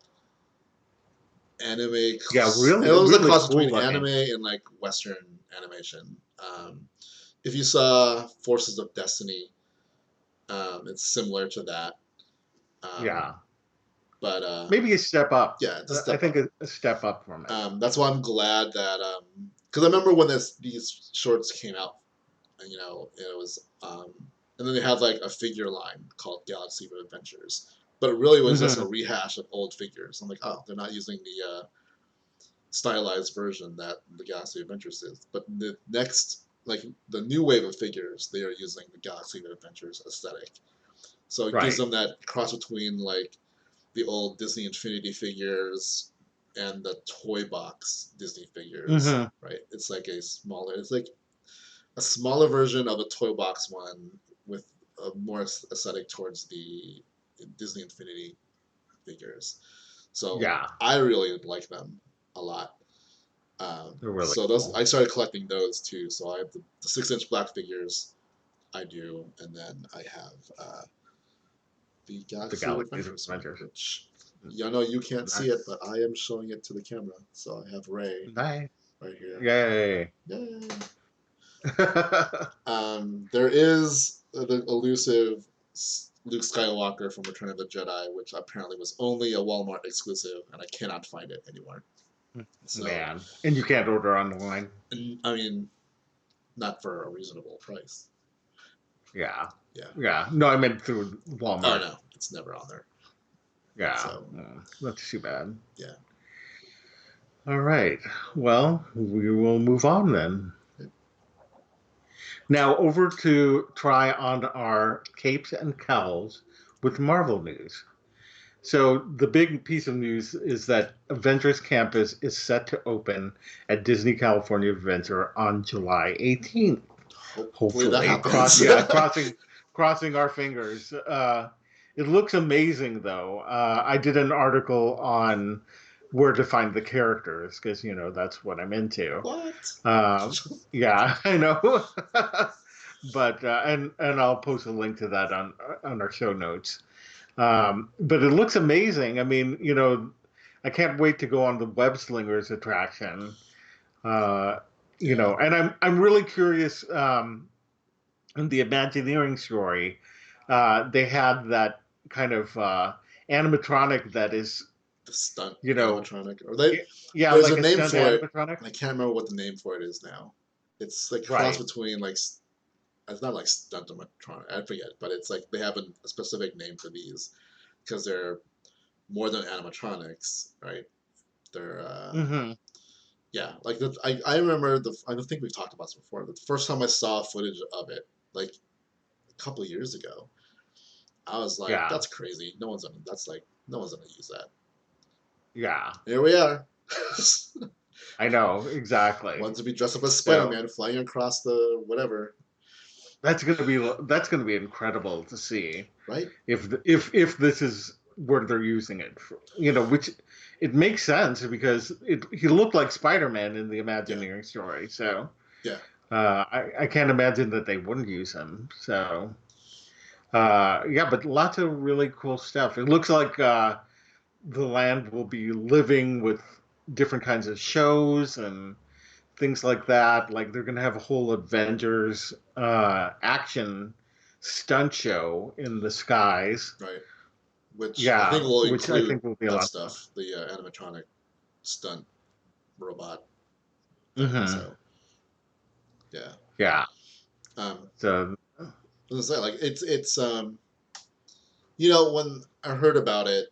Speaker 2: anime. It
Speaker 1: Yeah,
Speaker 2: was a
Speaker 1: really
Speaker 2: cross
Speaker 1: cool
Speaker 2: between anime
Speaker 1: looking.
Speaker 2: and like Western animation. If you saw Forces of Destiny, it's similar to that. Um,
Speaker 1: Yeah,
Speaker 2: but
Speaker 1: maybe a step up.
Speaker 2: yeah, it's a
Speaker 1: I
Speaker 2: step
Speaker 1: think
Speaker 2: up.
Speaker 1: a step up from it.
Speaker 2: That's why I'm glad that because I remember when these shorts came out, and, it was and then they had like a figure line called Galaxy of Adventures, but it really was just a
Speaker 1: Hmm.
Speaker 2: rehash of old figures. I'm like, oh, they're not using the stylized version that the Galaxy of Adventures is, but the next like the new wave of figures, they are using the Galaxy of Adventures aesthetic. So it gives
Speaker 1: Right.
Speaker 2: them that cross between like the old Disney Infinity figures and the toy box Disney figures,
Speaker 1: Hmm.
Speaker 2: right? It's like a smaller version of a toy box one with a more aesthetic towards the Disney Infinity figures. So
Speaker 1: Yeah,
Speaker 2: I really like them a lot.
Speaker 1: they're really
Speaker 2: So those
Speaker 1: cool.
Speaker 2: I started collecting those too. So I have the 6-inch black figures I do, and then I have the
Speaker 1: The
Speaker 2: Galaxy of
Speaker 1: Galaxies of
Speaker 2: Adventures one,
Speaker 1: Adventures.
Speaker 2: which you know you can't see it,
Speaker 1: Nice.
Speaker 2: but I am showing it to the camera. So I have Ray
Speaker 1: Nice.
Speaker 2: right here.
Speaker 1: Yay.
Speaker 2: Yay! There is the elusive Luke Skywalker from Return of the Jedi, which apparently was only a Walmart exclusive, and I cannot find it anywhere. So,
Speaker 1: Man. And you can't order online.
Speaker 2: I mean, not for a reasonable price.
Speaker 1: Yeah.
Speaker 2: Yeah.
Speaker 1: Yeah. No, I meant through
Speaker 2: Oh
Speaker 1: Walmart.
Speaker 2: no, it's never on there.
Speaker 1: Yeah.
Speaker 2: So,
Speaker 1: That's too bad.
Speaker 2: yeah.
Speaker 1: All right. Well, we will move on then. Now over to try on our capes and cowls with Marvel news. So the big piece of news is that Avengers Campus is set to open at Disney California Adventure on July 18th.
Speaker 2: Hopefully that
Speaker 1: Hopefully,
Speaker 2: happens.
Speaker 1: crossing our fingers. It looks amazing, though. I did an article on where to find the characters because that's what I'm into.
Speaker 2: What?
Speaker 1: Um, yeah, I know. But and I'll post a link to that on our show notes. But it looks amazing. I mean, I can't wait to go on the Web Slingers attraction. Uh,
Speaker 2: Yeah.
Speaker 1: and I'm really curious. In the Imagineering story, they had that kind of animatronic that is,
Speaker 2: The stunt
Speaker 1: you know,
Speaker 2: animatronic.
Speaker 1: yeah,
Speaker 2: There's
Speaker 1: like
Speaker 2: a
Speaker 1: a
Speaker 2: name
Speaker 1: stunt
Speaker 2: for it.
Speaker 1: animatronic.
Speaker 2: I can't remember what the name for it is now. It's like cross
Speaker 1: Right.
Speaker 2: between like it's not like stunt animatronic. I forget, but it's like they have a specific name for these because they're more than animatronics, right? They're
Speaker 1: Hmm.
Speaker 2: yeah, like I remember I don't think we've talked about this before. The first time I saw footage of it, like a couple of years ago, I was like,
Speaker 1: Yeah.
Speaker 2: "That's crazy. No one's gonna use that."
Speaker 1: Yeah.
Speaker 2: Here we are.
Speaker 1: I know exactly.
Speaker 2: Want to be dressed up as
Speaker 1: So
Speaker 2: Spider-Man flying across the whatever,
Speaker 1: that's gonna be incredible to see
Speaker 2: right?
Speaker 1: if this is where they're using it for, which it makes sense because he looked like Spider-Man in the
Speaker 2: Yeah,
Speaker 1: Imagineering story. So
Speaker 2: yeah,
Speaker 1: I can't imagine that they wouldn't use him. So yeah, but lots of really cool stuff. It looks like the land will be living with different kinds of shows and things like that. Like they're going to have a whole Avengers action stunt show in the skies.
Speaker 2: right. Which I think
Speaker 1: Yeah,
Speaker 2: will
Speaker 1: which I
Speaker 2: include
Speaker 1: think will be a
Speaker 2: that
Speaker 1: lot of
Speaker 2: stuff, the animatronic stunt robot thing.
Speaker 1: fun. Hmm.
Speaker 2: So yeah,
Speaker 1: Yeah.
Speaker 2: um,
Speaker 1: So
Speaker 2: was gonna say, like it's when I heard about it,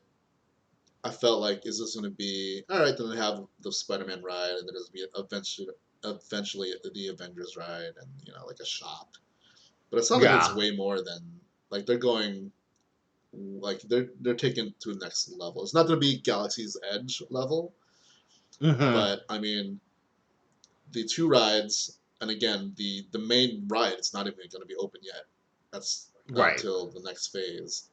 Speaker 2: I felt like, is this going to be all right? Then they have the Spider-Man ride, and then there's going to be eventually the Avengers ride, and like a shop. But it sounds like it's
Speaker 1: Yeah.
Speaker 2: way more than like they're going like they're taking it to the next level. It's not going to be Galaxy's Edge level,
Speaker 1: Hmm.
Speaker 2: but I mean the two rides, and again the main ride is not even going to be open yet. That's
Speaker 1: Right.
Speaker 2: until the next phase.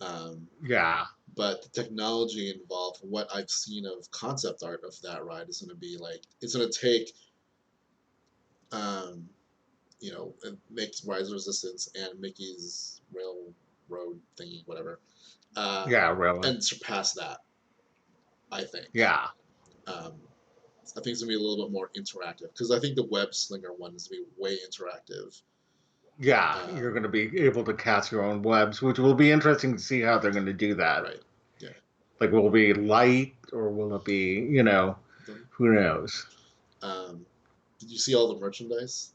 Speaker 2: Um,
Speaker 1: Yeah.
Speaker 2: but the technology involved, from what I've seen of concept art of that ride, is going to be like it's going to take, um, it makes Rise Resistance and Mickey's Railroad thingy, whatever, uh,
Speaker 1: Yeah. Really.
Speaker 2: and surpass that. I think.
Speaker 1: Yeah.
Speaker 2: Um, I think it's gonna be a little bit more interactive because I think the web slinger one is gonna be way interactive.
Speaker 1: Yeah.
Speaker 2: Um,
Speaker 1: You're going to be able to cast your own webs, which will be interesting to see how they're going to do that.
Speaker 2: right. Yeah.
Speaker 1: Like, will it be light or will it be,
Speaker 2: The,
Speaker 1: who knows?
Speaker 2: did you see all the merchandise?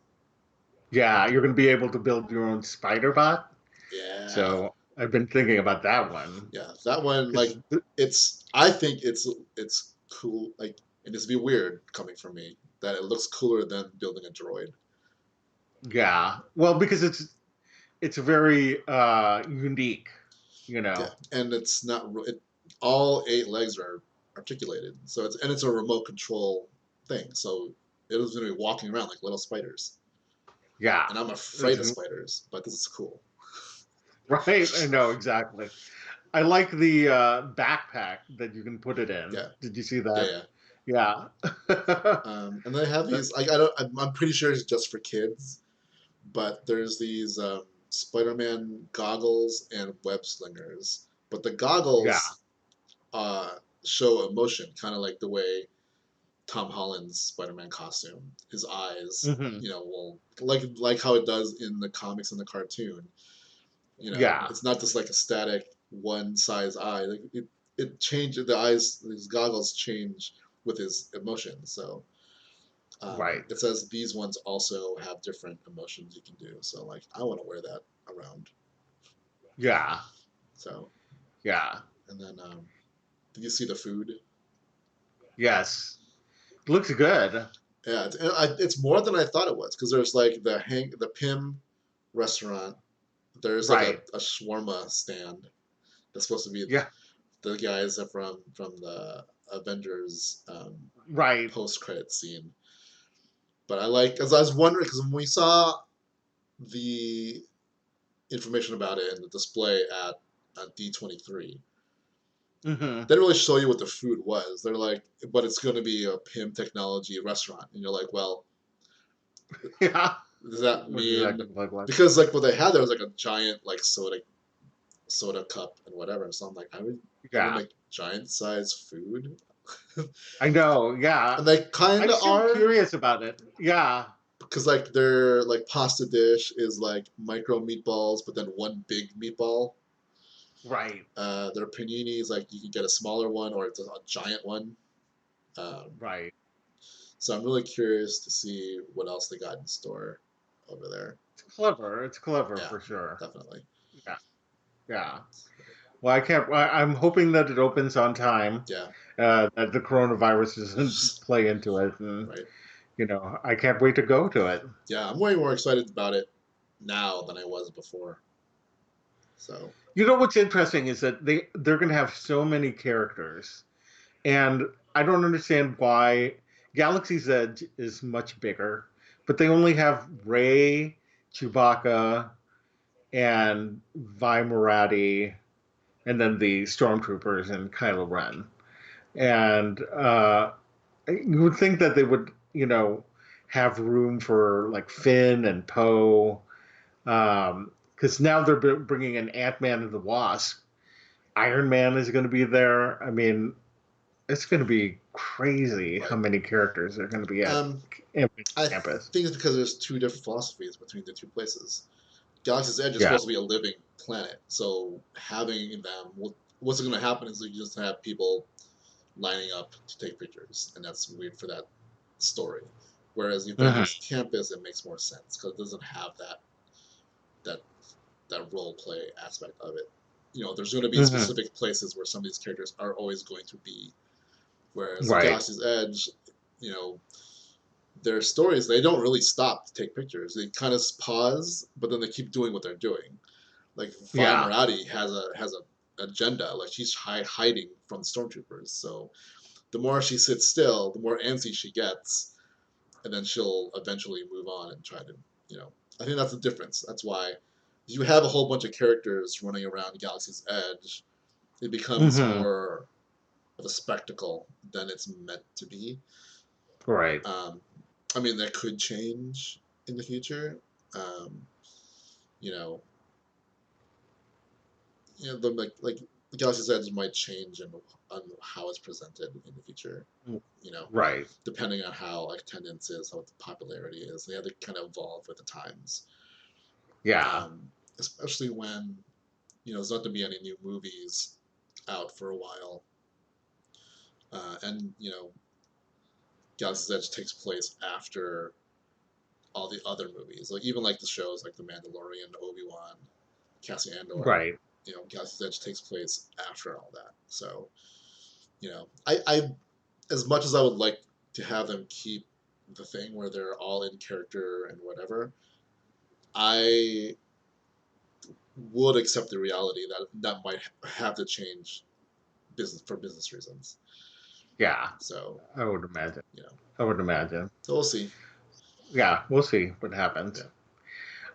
Speaker 1: Yeah, you're going to be able to build your own spider bot.
Speaker 2: Yeah.
Speaker 1: So I've been thinking about that one
Speaker 2: Yeah. That one, like,
Speaker 1: because,
Speaker 2: it's. I think it's cool. Like, and it's be weird coming from me that it looks cooler than building a droid.
Speaker 1: yeah, well, because it's very unique, you
Speaker 2: Yeah,
Speaker 1: know.
Speaker 2: and it's not. All eight legs are articulated, so it's a remote control thing. So it was going to be walking around like little spiders,
Speaker 1: Yeah,
Speaker 2: and I'm
Speaker 1: it's
Speaker 2: afraid of spiders, but this is cool.
Speaker 1: right. I know exactly. I like the backpack that you can put it in.
Speaker 2: Yeah,
Speaker 1: Did you see
Speaker 2: yeah,
Speaker 1: that?
Speaker 2: yeah.
Speaker 1: Yeah.
Speaker 2: And they have these. Like I don't. I'm pretty sure it's just for kids, but there's these Spider-Man goggles and web slingers. But the
Speaker 1: Yeah.
Speaker 2: goggles uh, show emotion, kind of like the way Tom Holland's Spider-Man costume. His eyes,
Speaker 1: Hmm.
Speaker 2: will like how it does in the comics and the cartoon.
Speaker 1: Yeah.
Speaker 2: It's not just like a static one size eye. Like it changes the eyes. These goggles change with his emotions. So
Speaker 1: Right.
Speaker 2: it says these ones also have different emotions you can do. So like I want to wear that around.
Speaker 1: Yeah.
Speaker 2: So
Speaker 1: Yeah.
Speaker 2: and then did you see the food?
Speaker 1: Yes. Looks good.
Speaker 2: Yeah, it's more than I thought it was because there's like the Pim restaurant. There's like
Speaker 1: Right.
Speaker 2: a shawarma stand that's supposed to be
Speaker 1: Yeah.
Speaker 2: the guys that from the Avengers
Speaker 1: Right.
Speaker 2: post credit scene. But I like because I was wondering because when we saw the information about it in the display at D23,
Speaker 1: Hmm.
Speaker 2: they didn't really show you what the food was. They're like, but it's going to be a PIM technology restaurant, and you're like, well,
Speaker 1: Yeah.
Speaker 2: does that
Speaker 1: What does that
Speaker 2: mean?
Speaker 1: look like?
Speaker 2: Because like what they had there was like a giant like soda cup and whatever. So I'm like, I would gonna
Speaker 1: Yeah.
Speaker 2: make giant size food,
Speaker 1: I know. Yeah.
Speaker 2: and they kind
Speaker 1: I'm
Speaker 2: of
Speaker 1: still
Speaker 2: are
Speaker 1: curious about it. Yeah.
Speaker 2: because like their like pasta dish is like micro meatballs, but then one big meatball.
Speaker 1: Right.
Speaker 2: Their panini is like you can get a smaller one or it's a giant one. Um,
Speaker 1: Right.
Speaker 2: so I'm really curious to see what else they got in store over there.
Speaker 1: It's clever. It's clever
Speaker 2: Yeah,
Speaker 1: for sure.
Speaker 2: definitely.
Speaker 1: Yeah. Yeah. Well, I can't. I'm hoping that it opens on time.
Speaker 2: Yeah,
Speaker 1: That the coronavirus doesn't play into it, and
Speaker 2: right.
Speaker 1: I can't wait to go to it.
Speaker 2: Yeah, I'm way more excited about it now than I was before. So
Speaker 1: You know what's interesting is that they're going to have so many characters, and I don't understand why Galaxy's Edge is much bigger, but they only have Rey, Chewbacca, and Vi Moradi, and then the stormtroopers and Kylo Ren. And you would think that they would, have room for like Finn and Poe, because now they're bringing in Ant-Man and the Wasp. Iron Man is going to be there. I mean, it's going to be crazy how
Speaker 2: right.
Speaker 1: many characters are going to be at
Speaker 2: Um,
Speaker 1: Avengers
Speaker 2: I
Speaker 1: Campus.
Speaker 2: think it's because there's two different philosophies between the two places. Galaxy's Edge is
Speaker 1: Yeah.
Speaker 2: supposed to be a living planet, so having them, what's going to happen is you just have people lining up to take pictures, and that's weird for that story. Whereas the
Speaker 1: Hmm.
Speaker 2: Avengers Campus, it makes more sense because it doesn't have that. that that role play aspect of it. You know, there's going to be
Speaker 1: Hmm.
Speaker 2: specific places where some of these characters are always going to be. Whereas
Speaker 1: Right.
Speaker 2: Galaxy's Edge, you know, their stories they don't really stop to take pictures. They kind of pause, but then they keep doing what they're doing. Like Vi
Speaker 1: Yeah.
Speaker 2: Moradi has a agenda. Like she's hiding from the stormtroopers. So the more she sits still, the more antsy she gets, and then she'll eventually move on and try to, you know. I think that's the difference. That's why you have a whole bunch of characters running around Galaxy's Edge. It becomes
Speaker 1: Hmm.
Speaker 2: more of a spectacle than it's meant to be.
Speaker 1: Right.
Speaker 2: Um, I mean, that could change in the future. Um, you know, like the Galaxy's Edge might change on how it's presented in the future. You know,
Speaker 1: Right.
Speaker 2: depending on how like attendance is, how the popularity is, they have to kind of evolve with the times.
Speaker 1: Yeah.
Speaker 2: Um, Especially when there's not to be any new movies out for a while, and Galaxy's Edge takes place after all the other movies, like even like the shows like The Mandalorian, Obi-Wan, Cassian Andor.
Speaker 1: Right.
Speaker 2: Galaxy's Edge takes place after all that. So, I as much as I would like to have them keep the thing where they're all in character and whatever, I would accept the reality that that might have to change business reasons.
Speaker 1: Yeah.
Speaker 2: So,
Speaker 1: I would imagine.
Speaker 2: you know,
Speaker 1: I would imagine.
Speaker 2: so we'll see.
Speaker 1: Yeah, we'll see what happens.
Speaker 2: Yeah.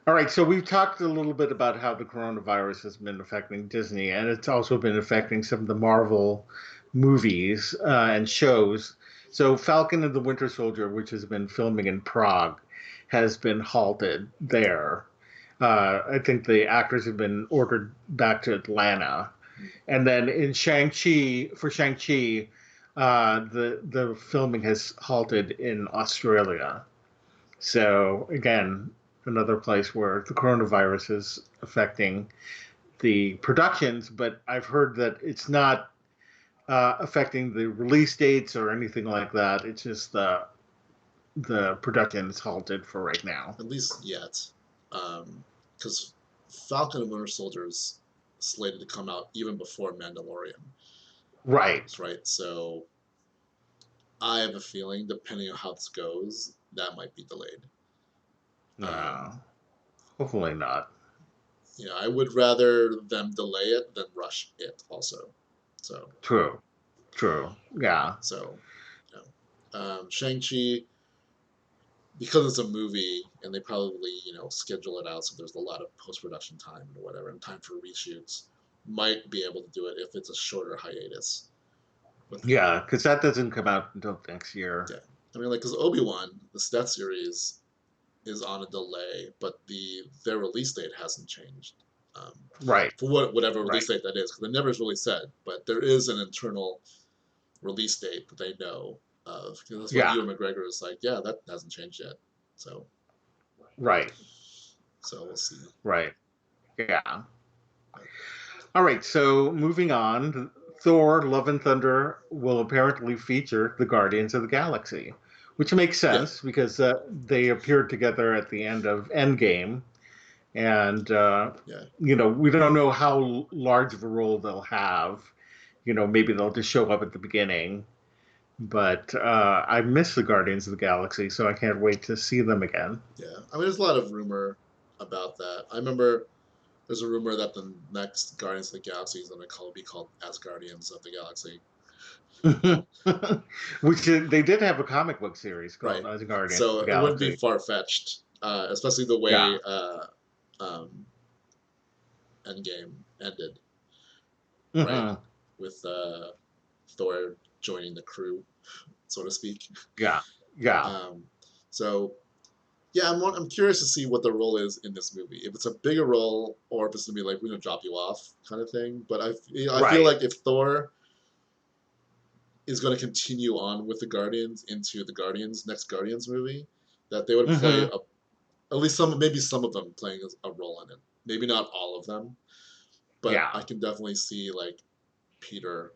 Speaker 1: All right, so we've talked a little bit about how the coronavirus has been affecting Disney, and it's also been affecting some of the Marvel movies and shows. So, Falcon and the Winter Soldier, which has been filming in Prague, has been halted there. I think the actors have been ordered back to Atlanta. And then in Shang-Chi, the filming has halted in Australia. So again, another place where the coronavirus is affecting the productions, but I've heard that it's not affecting the release dates or anything like that. It's just the production is halted for right now.
Speaker 2: At least yet, because Falcon and Winter Soldier is slated to come out even before Mandalorian.
Speaker 1: Right.
Speaker 2: Right? So I have a feeling, depending on how this goes, that might be delayed. Um,
Speaker 1: Hopefully not.
Speaker 2: I would rather them delay it than rush it. Also, so
Speaker 1: True. True. Yeah.
Speaker 2: so Shang-Chi, because it's a movie and they probably schedule it out so there's a lot of post-production time or whatever and time for reshoots, might be able to do it if it's a shorter hiatus. But
Speaker 1: Yeah, because that doesn't come out until next year.
Speaker 2: yeah, I mean, like, because Obi-Wan, that series is on a delay, but their release date hasn't changed. Um,
Speaker 1: Right.
Speaker 2: for whatever
Speaker 1: Right.
Speaker 2: release date that is, because it never is really said, but there is an internal release date that they know of. Because that's what
Speaker 1: Yeah.
Speaker 2: Ewan McGregor is like. Yeah, that hasn't changed yet. So,
Speaker 1: Right.
Speaker 2: so we'll see.
Speaker 1: Right. Yeah.
Speaker 2: But,
Speaker 1: All right, so moving on, Thor: Love and Thunder will apparently feature the Guardians of the Galaxy, which makes
Speaker 2: yeah,
Speaker 1: sense because they appeared together at the end of Endgame, and
Speaker 2: yeah.
Speaker 1: we don't know how large of a role they'll have. Maybe they'll just show up at the beginning. But I miss the Guardians of the Galaxy, so I can't wait to see them again.
Speaker 2: Yeah, I mean, there's a lot of rumor about that. I remember there's a rumor that the next Guardians of the Galaxy is going to be called as Guardians of the Galaxy.
Speaker 1: Which they did have a comic book series called
Speaker 2: Right.
Speaker 1: As Guardians of
Speaker 2: So
Speaker 1: the
Speaker 2: it wouldn't be
Speaker 1: Galaxy.
Speaker 2: far fetched, especially the
Speaker 1: Yeah.
Speaker 2: way um, Endgame ended, right?
Speaker 1: Hmm.
Speaker 2: With Thor joining the crew, so to speak.
Speaker 1: Yeah. Yeah.
Speaker 2: Um, so yeah, I'm curious to see what the role is in this movie. If it's a bigger role, or if it's gonna be like we're gonna drop you off kind of thing. But I feel
Speaker 1: Right.
Speaker 2: like if Thor is going to continue on with the Guardians into the Guardians next Guardians movie, that they would play
Speaker 1: Hmm.
Speaker 2: at least maybe some of them playing a role in it. Maybe not all of them, but
Speaker 1: Yeah.
Speaker 2: I can definitely see like Peter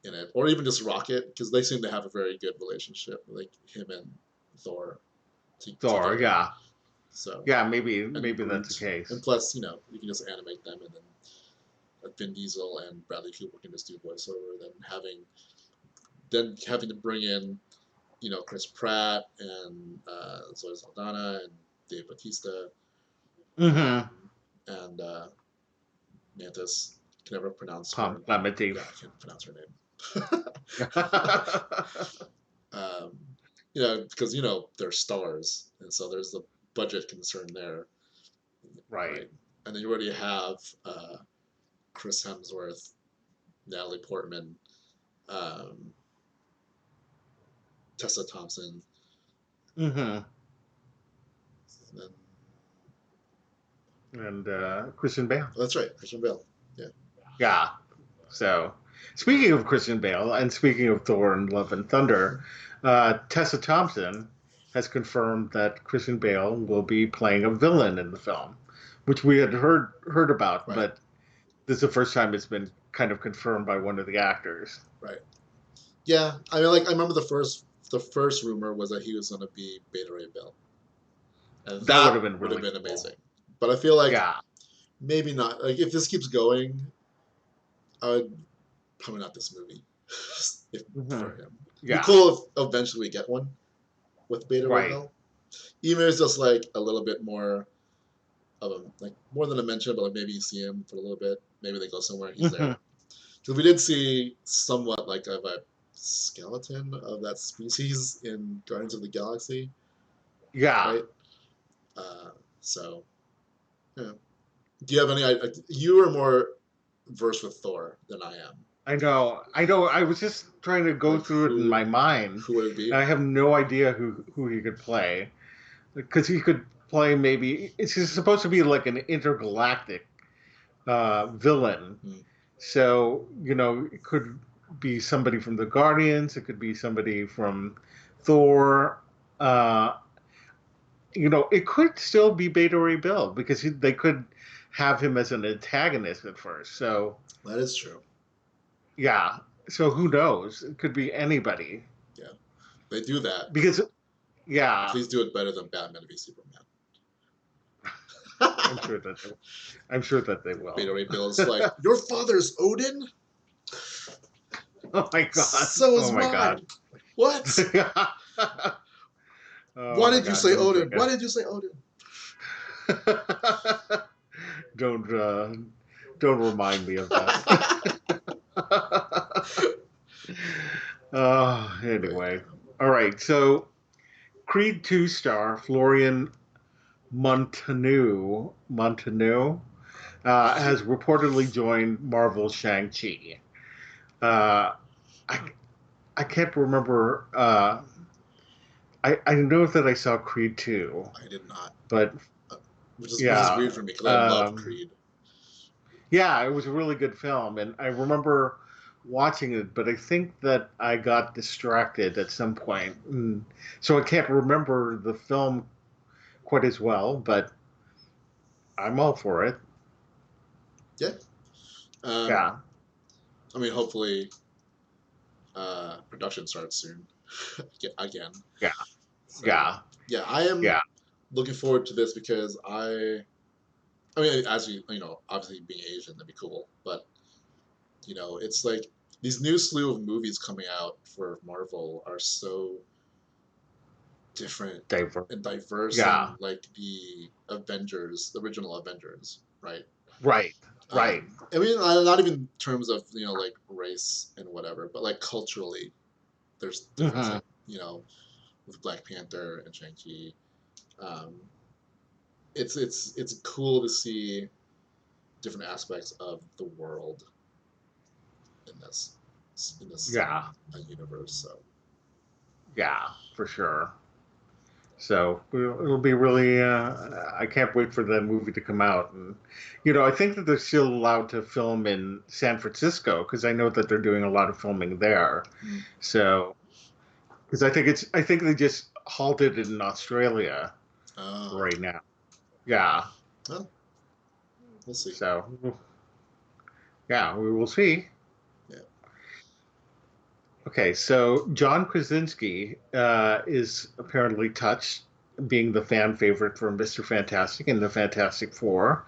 Speaker 2: in it, or even just Rocket, because they seem to have a very good relationship, like him and Thor
Speaker 1: Thor.
Speaker 2: together.
Speaker 1: Yeah.
Speaker 2: So
Speaker 1: Yeah, maybe
Speaker 2: and
Speaker 1: that's the
Speaker 2: Groot,
Speaker 1: case.
Speaker 2: and plus, you know, you can just animate them, and then Vin Diesel and Bradley Cooper can just do voiceover. Then having to bring in, you know, Chris Pratt and Zoe Saldana and Dave Bautista,
Speaker 1: Mm-hmm.
Speaker 2: um, and Mantis. Can never pronounce
Speaker 1: Palm
Speaker 2: her.
Speaker 1: Clemente.
Speaker 2: Yeah, I can't pronounce her name. um, you know, because you know they're stars, and so there's the budget concern there,
Speaker 1: Right.
Speaker 2: right? And then you already have Chris Hemsworth, Natalie Portman, um, Tessa Thompson,
Speaker 1: Mm-hmm.
Speaker 2: and
Speaker 1: And Christian Bale.
Speaker 2: that's right, Christian Bale. Yeah.
Speaker 1: Yeah. So, speaking of Christian Bale and speaking of Thor and Love and Thunder, Tessa Thompson has confirmed that Christian Bale will be playing a villain in the film, which we had heard about,
Speaker 2: Right.
Speaker 1: but this is the first time it's been kind of confirmed by one of the actors.
Speaker 2: Right. Yeah. I mean, like I remember the first rumor was that he was going to be Beta Ray Bill, and
Speaker 1: That would
Speaker 2: that
Speaker 1: have been
Speaker 2: would have
Speaker 1: really
Speaker 2: been
Speaker 1: cool.
Speaker 2: amazing. But I feel like
Speaker 1: Yeah.
Speaker 2: maybe not. Like if this keeps going, I would probably not this movie if,
Speaker 1: Hmm.
Speaker 2: for him. It'd be
Speaker 1: Yeah.
Speaker 2: cool if eventually we get one with Beta Ray
Speaker 1: Right.
Speaker 2: Bill. Even if it's just like a little bit more of a like more than a mention, but like maybe you see him for a little bit. Maybe they go somewhere, he's
Speaker 1: Hmm.
Speaker 2: there. Because we did see somewhat like of a skeleton of that species in Guardians of the Galaxy,
Speaker 1: Yeah.
Speaker 2: right? Uh, so, yeah. Do you have any? You are more versed with Thor than I am.
Speaker 1: I know. I know. I was just trying to go
Speaker 2: Like
Speaker 1: through it in my mind,
Speaker 2: who would it be?
Speaker 1: and I have no idea who he could play. Because he could play maybe it's supposed to be like an intergalactic villain.
Speaker 2: Hmm.
Speaker 1: So it could be somebody from the Guardians. It could be somebody from Thor. Uh, it could still be Beta Ray Bill because they could have him as an antagonist at first. So
Speaker 2: That is true.
Speaker 1: yeah. So who knows? It could be anybody
Speaker 2: Yeah, they do that.
Speaker 1: because yeah,
Speaker 2: Please do it better than Batman v Superman.
Speaker 1: I'm sure that I'm sure that they will.
Speaker 2: Beta Ray Bill is like, your father's Odin?
Speaker 1: Oh my god.
Speaker 2: So is
Speaker 1: Oh my god.
Speaker 2: mine. What? Why
Speaker 1: Oh my
Speaker 2: did you
Speaker 1: god,
Speaker 2: say
Speaker 1: don't
Speaker 2: Odin?
Speaker 1: bring
Speaker 2: Why
Speaker 1: it.
Speaker 2: did you say Odin?
Speaker 1: don't don't remind me of that.
Speaker 2: Right.
Speaker 1: Anyway. All right. So Creed 2 star Florian Montaño has reportedly joined Marvel's Shang-Chi. Uh, I I can't remember. I know that I saw Creed 2,
Speaker 2: I did not.
Speaker 1: but
Speaker 2: Uh, which is
Speaker 1: yeah,
Speaker 2: weird for me because I love Creed.
Speaker 1: yeah, it was a really good film, and I remember watching it, but I think that I got distracted at some point, so I can't remember the film quite as well. But I'm all for it.
Speaker 2: Yeah. Um,
Speaker 1: Yeah,
Speaker 2: I mean, hopefully, production starts soon. Again.
Speaker 1: yeah,
Speaker 2: So
Speaker 1: yeah,
Speaker 2: yeah, I am
Speaker 1: yeah.
Speaker 2: looking forward to this because I mean, as obviously being Asian, that'd be cool. But it's like these new slew of movies coming out for Marvel are so different
Speaker 1: Diverse.
Speaker 2: and diverse
Speaker 1: Yeah,
Speaker 2: than like the Avengers, the original Avengers, right?
Speaker 1: right, right.
Speaker 2: I mean, not even in terms of like race and whatever, but like culturally, there's difference.
Speaker 1: Hmm.
Speaker 2: Like with Black Panther and Shang-Chi, um, it's cool to see different aspects of the world in this
Speaker 1: Yeah,
Speaker 2: universe. So
Speaker 1: yeah, for sure. So it'll be really. I can't wait for that movie to come out, and I think that they're still allowed to film in San Francisco because I know that they're doing a lot of filming there.
Speaker 2: mm.
Speaker 1: So because I think they just halted it in Australia
Speaker 2: Oh,
Speaker 1: right now. Yeah.
Speaker 2: well, we'll see.
Speaker 1: So yeah, we will see.
Speaker 2: Yeah.
Speaker 1: Okay, so John Krasinski is apparently touched being the fan favorite for Mr. Fantastic and the Fantastic Four,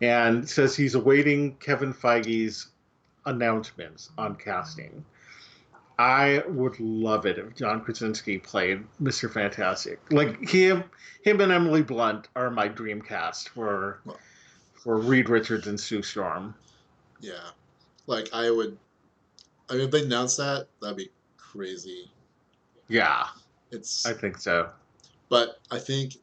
Speaker 1: and says he's awaiting Kevin Feige's announcements on casting. I would love it if John Krasinski played Mr. Fantastic. Like him and Emily Blunt are my dream cast
Speaker 2: Well,
Speaker 1: for Reed Richards and Sue Storm.
Speaker 2: yeah. Like I would. I mean, if they announced that, that'd be crazy.
Speaker 1: Yeah, I
Speaker 2: It's.
Speaker 1: think so.
Speaker 2: But I think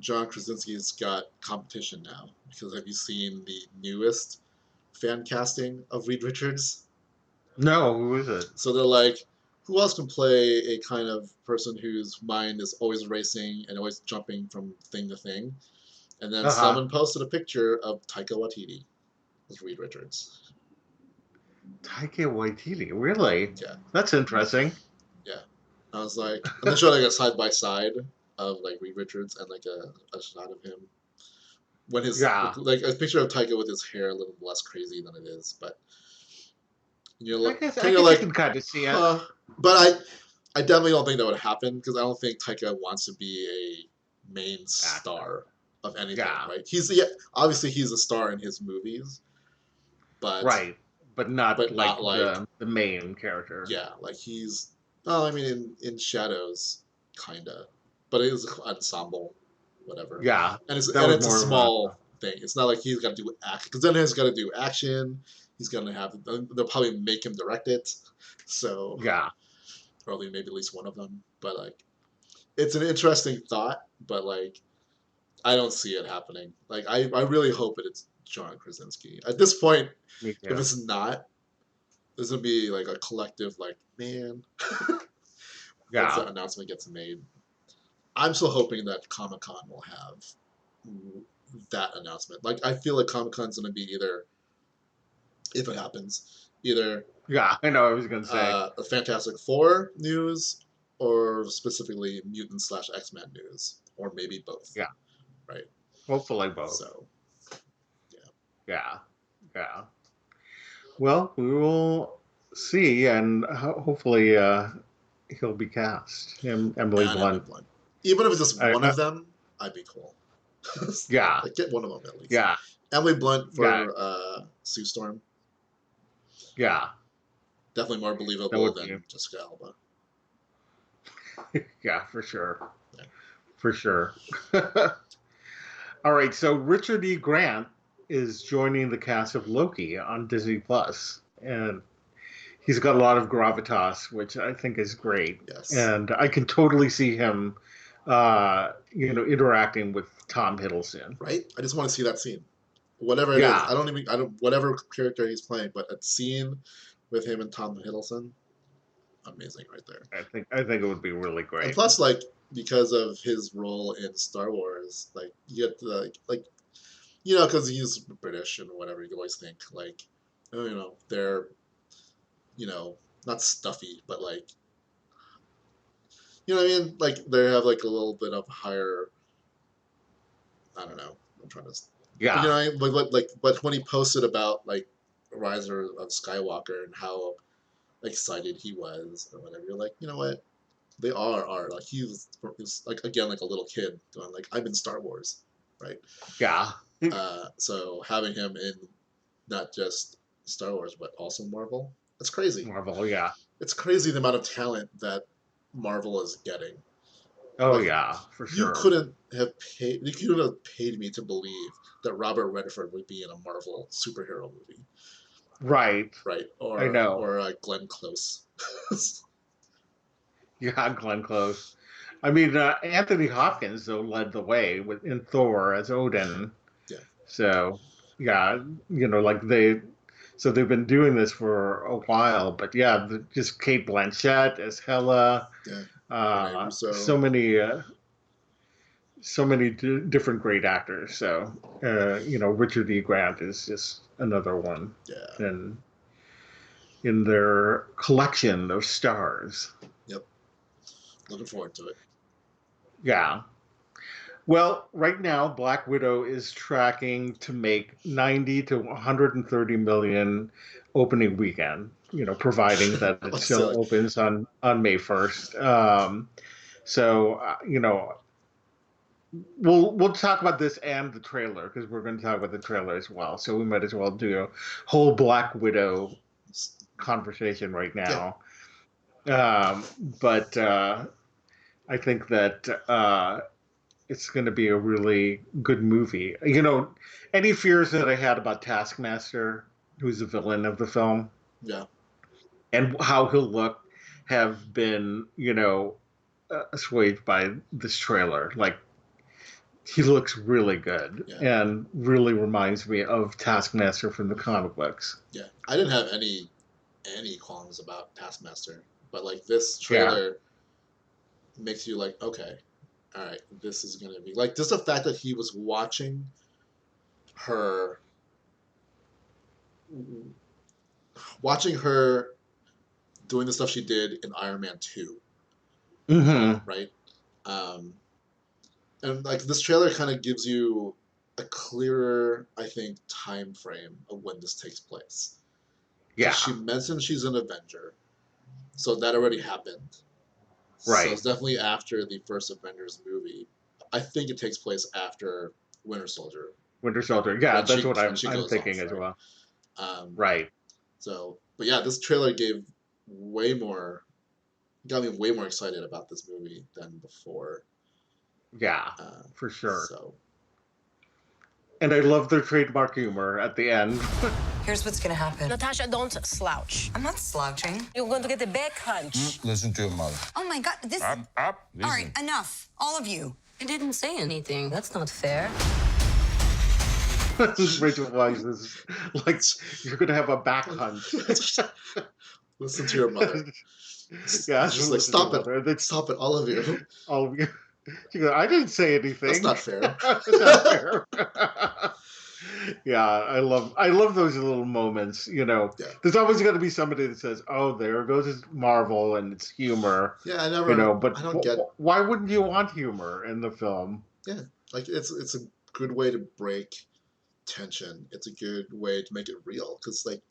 Speaker 2: John Krasinski's got competition now because have you seen the newest fan casting of Reed Richards?
Speaker 1: No, who is it?
Speaker 2: So they're like, who else can play a kind of person whose mind is always racing and always jumping from thing to thing? And then
Speaker 1: Uh huh.
Speaker 2: someone posted a picture of Taika Waititi as Reed Richards.
Speaker 1: Taika Waititi, really?
Speaker 2: Yeah,
Speaker 1: That's interesting.
Speaker 2: yeah. I was like, and they showed like a side by side of like Reed Richards and like a shot of him when his
Speaker 1: Yeah,
Speaker 2: like a picture of Taika with his hair a little less crazy than it is, but you're
Speaker 1: I guess I
Speaker 2: kind of
Speaker 1: guess I
Speaker 2: like,
Speaker 1: can kind of see it.
Speaker 2: huh. But I definitely don't think that would happen because I don't think Taika wants to be a main
Speaker 1: Actor.
Speaker 2: star of anything,
Speaker 1: Yeah,
Speaker 2: right? He's obviously he's a star in his movies, but
Speaker 1: right, but not
Speaker 2: but
Speaker 1: like
Speaker 2: not like
Speaker 1: the main character.
Speaker 2: yeah, like he's well, I mean in Shadows, kinda, but it is an ensemble, whatever,
Speaker 1: Yeah,
Speaker 2: and
Speaker 1: that was
Speaker 2: it's a
Speaker 1: more of a
Speaker 2: small thing. It's not like he's got to do act because then he's got to do action. He's gonna have they'll probably make him direct it, so
Speaker 1: yeah.
Speaker 2: or maybe at least one of them. But like, it's an interesting thought, but like, I don't see it happening. Like, I really hope that it's John Krasinski. At this point,
Speaker 1: Me
Speaker 2: if
Speaker 1: too.
Speaker 2: it's not, there's gonna be like a collective like, man, once
Speaker 1: Yeah,
Speaker 2: that announcement gets made. I'm still hoping that Comic Con will have that announcement. Like, I feel like Comic Con's gonna be either, if it happens, either
Speaker 1: yeah. I know. I was gonna say.
Speaker 2: the Fantastic Four news or specifically mutant slash X-Men news, or maybe both,
Speaker 1: Yeah,
Speaker 2: right?
Speaker 1: hopefully both.
Speaker 2: So yeah,
Speaker 1: Yeah, yeah. Well, we will see, and hopefully he'll be cast. Emily
Speaker 2: and Emily
Speaker 1: Blunt.
Speaker 2: Blunt. Even if it's just
Speaker 1: I,
Speaker 2: one
Speaker 1: I,
Speaker 2: of them, I'd be cool.
Speaker 1: yeah,
Speaker 2: Like get one of them at least.
Speaker 1: yeah,
Speaker 2: Emily Blunt
Speaker 1: yeah,
Speaker 2: for Sue Storm,
Speaker 1: yeah.
Speaker 2: definitely more
Speaker 1: That
Speaker 2: believable
Speaker 1: would be.
Speaker 2: than Jessica Alba.
Speaker 1: Yeah, for sure,
Speaker 2: Yeah.
Speaker 1: for sure. All right, so Richard E. Grant is joining the cast of Loki on Disney Plus, and he's got a lot of gravitas, which I think is great.
Speaker 2: Yes.
Speaker 1: And I can totally see him, interacting with Tom Hiddleston.
Speaker 2: Right. I just want to see that scene, whatever it is.
Speaker 1: Yeah,
Speaker 2: I don't whatever character he's playing, but a scene with him and Tom Hiddleston, amazing right there.
Speaker 1: I think it would be really
Speaker 2: And
Speaker 1: great.
Speaker 2: plus, like because of his role in Star Wars, like you get to, like because he's British and whatever, you always think like, oh, they're you know not stuffy, but like what I mean. Like they have like a little bit of higher. I don't know. I'm trying to. But
Speaker 1: Yeah,
Speaker 2: but when he posted about like Rise of Skywalker and how excited he was or whatever, you're like, you know what? They are like he was like again like a little kid going like I'm in Star Wars, right?
Speaker 1: yeah.
Speaker 2: So having him in not just Star Wars but also Marvel, it's crazy.
Speaker 1: Marvel, yeah.
Speaker 2: It's crazy the amount of talent that Marvel is getting.
Speaker 1: Oh,
Speaker 2: Like
Speaker 1: yeah, for sure.
Speaker 2: you couldn't have paid me to believe that Robert Redford would be in a Marvel superhero movie,
Speaker 1: Right.
Speaker 2: right?
Speaker 1: I know.
Speaker 2: Or Glenn Close.
Speaker 1: Yeah, Glenn Close. I mean, Anthony Hopkins though led the way in Thor as Odin.
Speaker 2: Yeah,
Speaker 1: So, yeah, like so they've been doing this for a while. But yeah, just Kate Blanchett as Hela.
Speaker 2: yeah. Rene
Speaker 1: Uh,
Speaker 2: Russo.
Speaker 1: so many, uh, so many different great actors. So, Richard E. Grant is just another one
Speaker 2: Yeah.
Speaker 1: in their collection of stars.
Speaker 2: Yep. Looking forward to it.
Speaker 1: Yeah. Well, right now, Black Widow is tracking to make 90 to 130 million opening weekend. Providing that it
Speaker 2: Let's say
Speaker 1: still
Speaker 2: like
Speaker 1: opens on May 1st. So, we'll talk about this and the trailer because we're going to talk about the trailer as well. So we might as well do a whole Black Widow conversation right
Speaker 2: Yeah,
Speaker 1: now. But I think that it's going to be a really good movie. Any fears that I had about Taskmaster, who's the villain of the film,
Speaker 2: yeah,
Speaker 1: and how he'll look, have been, assuaged by this trailer. Like, he looks really good
Speaker 2: yeah,
Speaker 1: and really reminds me of Taskmaster from the comic books.
Speaker 2: yeah. I didn't have any qualms about Taskmaster, but like this
Speaker 1: Yeah.
Speaker 2: trailer makes you like, okay, all right, this is gonna be like just the fact that he was her, watching her doing the stuff she did in Iron Man 2,
Speaker 1: Hmm.
Speaker 2: right? Um, and like this trailer kind of gives you a clearer, I think, time frame of when this takes place. Because
Speaker 1: Yeah.
Speaker 2: she mentioned she's an Avenger, so that already happened. So
Speaker 1: Right.
Speaker 2: it's definitely after the first Avengers movie. I think it takes place after Winter Soldier
Speaker 1: Winter Soldier. Yeah,
Speaker 2: when
Speaker 1: that's
Speaker 2: she
Speaker 1: what
Speaker 2: when she
Speaker 1: I'm
Speaker 2: goes
Speaker 1: thinking
Speaker 2: off,
Speaker 1: as
Speaker 2: right?
Speaker 1: well.
Speaker 2: Um,
Speaker 1: Right.
Speaker 2: so, but yeah, this trailer got me way more excited about this movie than before.
Speaker 1: Yeah,
Speaker 2: Uh,
Speaker 1: for sure.
Speaker 2: so
Speaker 1: And I love their trademark humor at the end.
Speaker 3: Here's what's gonna happen.
Speaker 4: Natasha, don't slouch.
Speaker 3: I'm not slouching.
Speaker 4: You're going to get a back hunch.
Speaker 5: Listen to your mother.
Speaker 3: Oh my God, this.
Speaker 5: Up, up.
Speaker 3: All
Speaker 5: Listen.
Speaker 3: right, enough, all of you.
Speaker 4: I didn't say anything. That's not fair.
Speaker 1: Rachel Weisz is like, you're going to have a back hunch.
Speaker 2: listen to your mother.
Speaker 1: Yeah,
Speaker 2: It's just like stop it,
Speaker 1: That's
Speaker 2: stop it, all of you.
Speaker 1: all of you. She goes, I didn't say
Speaker 2: That's
Speaker 1: anything.
Speaker 2: not fair.
Speaker 1: That's not fair. Yeah, I love those little moments.
Speaker 2: Yeah,
Speaker 1: There's always going to be somebody that says, "Oh, there goes Marvel and it's humor,"
Speaker 2: yeah.
Speaker 1: But
Speaker 2: I don't get.
Speaker 1: why wouldn't you want humor in the film?
Speaker 2: Yeah, like it's a good way to break tension. It's a good way to make it real because like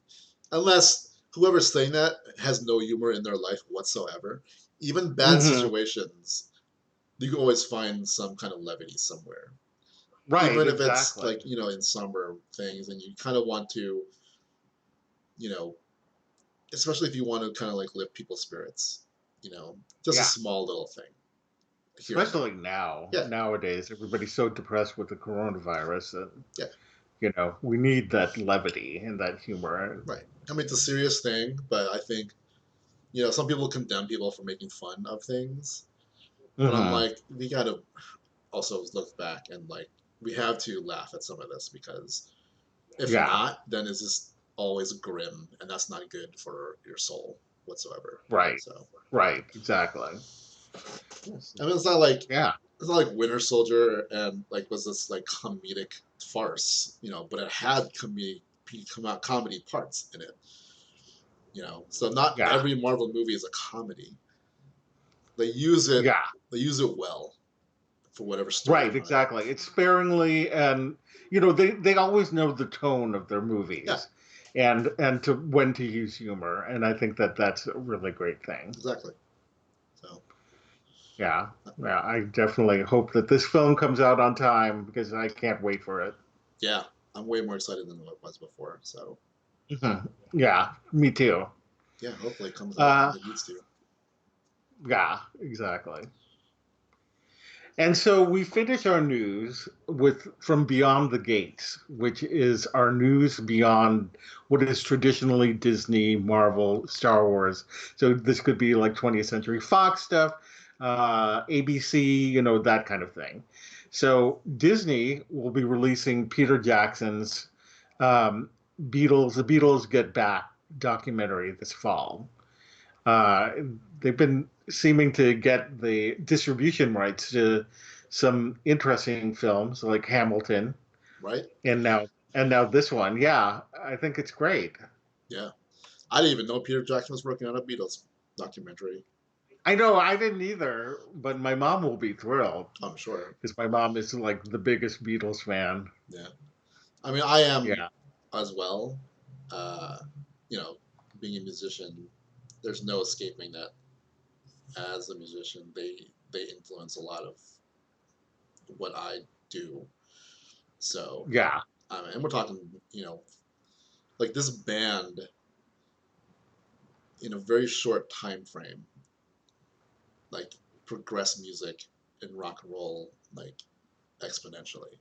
Speaker 2: unless whoever's saying that has no humor in their life whatsoever, even bad
Speaker 1: Hmm.
Speaker 2: situations, you can always find some kind of levity somewhere.
Speaker 1: Right,
Speaker 2: Even if it's
Speaker 1: exactly.
Speaker 2: like, in somber things and you kind of want to, you know, especially if you want to kind of like lift people's spirits, just a
Speaker 1: Yeah,
Speaker 2: small little thing here and there.
Speaker 1: especially now.
Speaker 2: Yeah,
Speaker 1: Nowadays, everybody's so depressed with the coronavirus that
Speaker 2: yeah,
Speaker 1: we need that levity and that humor.
Speaker 2: right. I mean, it's a serious thing, but I think, some people condemn people for making fun of things. But I'm
Speaker 1: Hmm.
Speaker 2: like, we gotta also look back and like, we have to laugh at some of this because if
Speaker 1: Yeah,
Speaker 2: not, then it's just always grim, and that's not good for your soul whatsoever.
Speaker 1: right,
Speaker 2: So,
Speaker 1: right, exactly.
Speaker 2: I mean,
Speaker 1: Yeah,
Speaker 2: it's not like Winter Soldier and like was this like comedic farce, but it had comedy parts in it. So not
Speaker 1: yeah,
Speaker 2: every Marvel movie is a comedy. They use it,
Speaker 1: yeah.
Speaker 2: they use it well for whatever story
Speaker 1: Right,
Speaker 2: behind.
Speaker 1: exactly. It's sparingly, and they always know the tone of their
Speaker 2: Yeah,
Speaker 1: movies, and to when to use humor, and I think that that's a really great thing.
Speaker 2: exactly. So
Speaker 1: Yeah, yeah. I definitely hope that this film comes out on time because I can't wait for it.
Speaker 2: yeah, I'm way more excited than I was before. So
Speaker 1: Mhm. Yeah, me too.
Speaker 2: yeah, hopefully it comes out
Speaker 1: Uh,
Speaker 2: when it needs to.
Speaker 1: yeah, exactly. And so we finish our news with From Beyond the Gates, which is our news beyond what is traditionally Disney, Marvel, Star Wars. So this could be like 20th Century Fox stuff, ABC, that kind of thing. So Disney will be releasing Peter Jackson's um, The Beatles Get Back documentary this fall. Uh, they've been seeming to get the distribution rights to some interesting films like Hamilton,
Speaker 2: Right?
Speaker 1: and now this one. Yeah, I think it's great.
Speaker 2: Yeah. I didn't even know Peter Jackson was working on a Beatles documentary.
Speaker 1: I know I didn't either, but my mom will be thrilled
Speaker 2: I'm sure.
Speaker 1: because my mom is like the biggest Beatles fan.
Speaker 2: Yeah. I mean, I am
Speaker 1: Yeah,
Speaker 2: as well. Uh, you know, being a musician, there's no escaping that. As a musician, they influence a lot of what I do. So
Speaker 1: Yeah.
Speaker 2: and we're talking, like this band in a very short time frame, like progress music and rock and roll like exponentially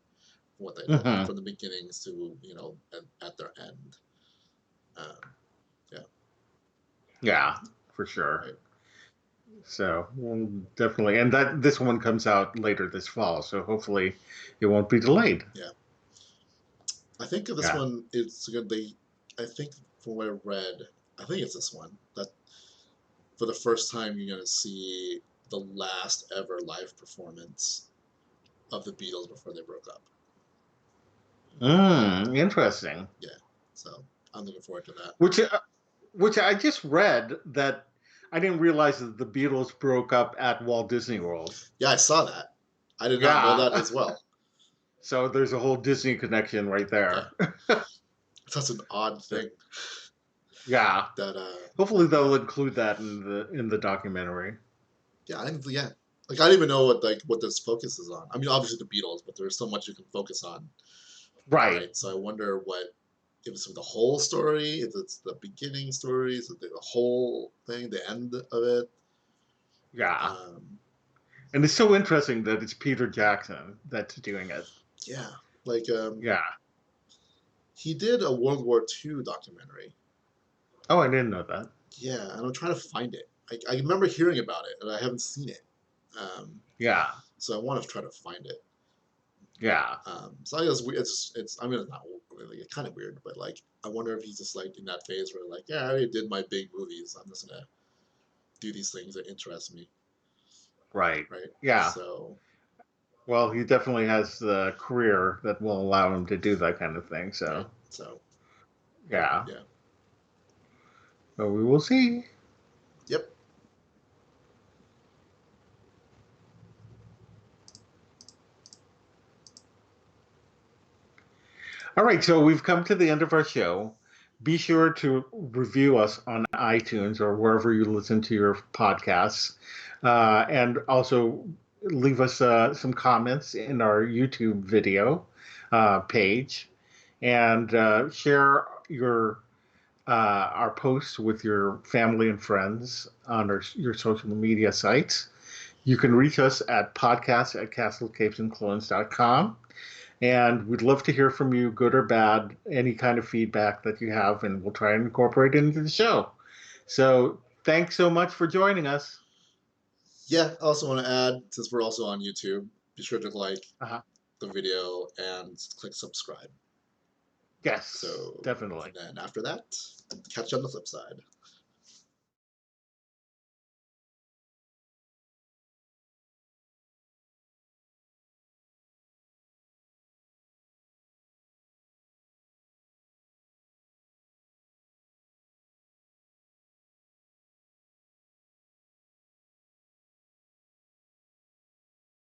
Speaker 2: from what they did
Speaker 1: Hmm.
Speaker 2: from the beginnings to at their end. Yeah,
Speaker 1: Yeah, for sure.
Speaker 2: right.
Speaker 1: So definitely, and this one comes out later this fall, so hopefully it won't be delayed.
Speaker 2: Yeah, I think this
Speaker 1: Yeah.
Speaker 2: one it's good. I think from what I read, I think it's this one that for the first time you're gonna see the last ever live performance of the Beatles before they broke up.
Speaker 1: Interesting.
Speaker 2: Yeah, so I'm looking forward to that.
Speaker 1: Which I just read that I didn't realize that the Beatles broke up at Walt Disney World.
Speaker 2: Yeah, I saw that. I did not know that
Speaker 1: Yeah.
Speaker 2: as well.
Speaker 1: So there's a whole Disney connection right
Speaker 2: Yeah,
Speaker 1: there.
Speaker 2: that's an odd
Speaker 1: So,
Speaker 2: thing
Speaker 1: yeah.
Speaker 2: that
Speaker 1: Hopefully
Speaker 2: yeah.
Speaker 1: they'll include that in the documentary.
Speaker 2: Yeah, yeah. Like I don't even know what this focuses on. I mean, obviously the Beatles, but there's so much you can focus on,
Speaker 1: Right.
Speaker 2: right? So I wonder if it's the whole story, if it's the beginning story, is it the whole thing, the end of it.
Speaker 1: Yeah.
Speaker 2: Um,
Speaker 1: And it's so interesting that it's Peter Jackson that's doing it.
Speaker 2: yeah, like
Speaker 1: Yeah.
Speaker 2: he did a World War II documentary.
Speaker 1: Oh, I didn't know that.
Speaker 2: Yeah, and I'm trying to find it. I remember hearing about it, and I haven't seen it.
Speaker 1: Yeah.
Speaker 2: So I want to try to find it.
Speaker 1: Yeah.
Speaker 2: So I guess it's I mean it's not really it's kind of weird, but like I wonder if he's just like in that phase where like I already did my big movies. I'm just gonna do these things that interest me,
Speaker 1: Right.
Speaker 2: right?
Speaker 1: Yeah.
Speaker 2: So
Speaker 1: Well, he definitely has the career that will allow him to do that kind of thing.
Speaker 2: right.
Speaker 1: So,
Speaker 2: So
Speaker 1: yeah.
Speaker 2: yeah.
Speaker 1: But we will see.
Speaker 2: Yep.
Speaker 1: All right. So we've come to the end of our show. Be sure to review us on iTunes or wherever you listen to your podcasts. And also leave us some comments in our YouTube video page and share our posts with your family and friends on your social media sites. You can reach us at podcast@castlecapesandclones.com. And we'd love to hear from you, good or bad, any kind of feedback that you have, and we'll try and incorporate it into the show. So thanks so much for joining us.
Speaker 2: Yeah. I also want to add, since we're also on YouTube, be sure to like
Speaker 1: Uh-huh.
Speaker 2: the video and click subscribe.
Speaker 1: Yes,
Speaker 2: So
Speaker 1: definitely.
Speaker 2: and then after that, catch you on the flip side.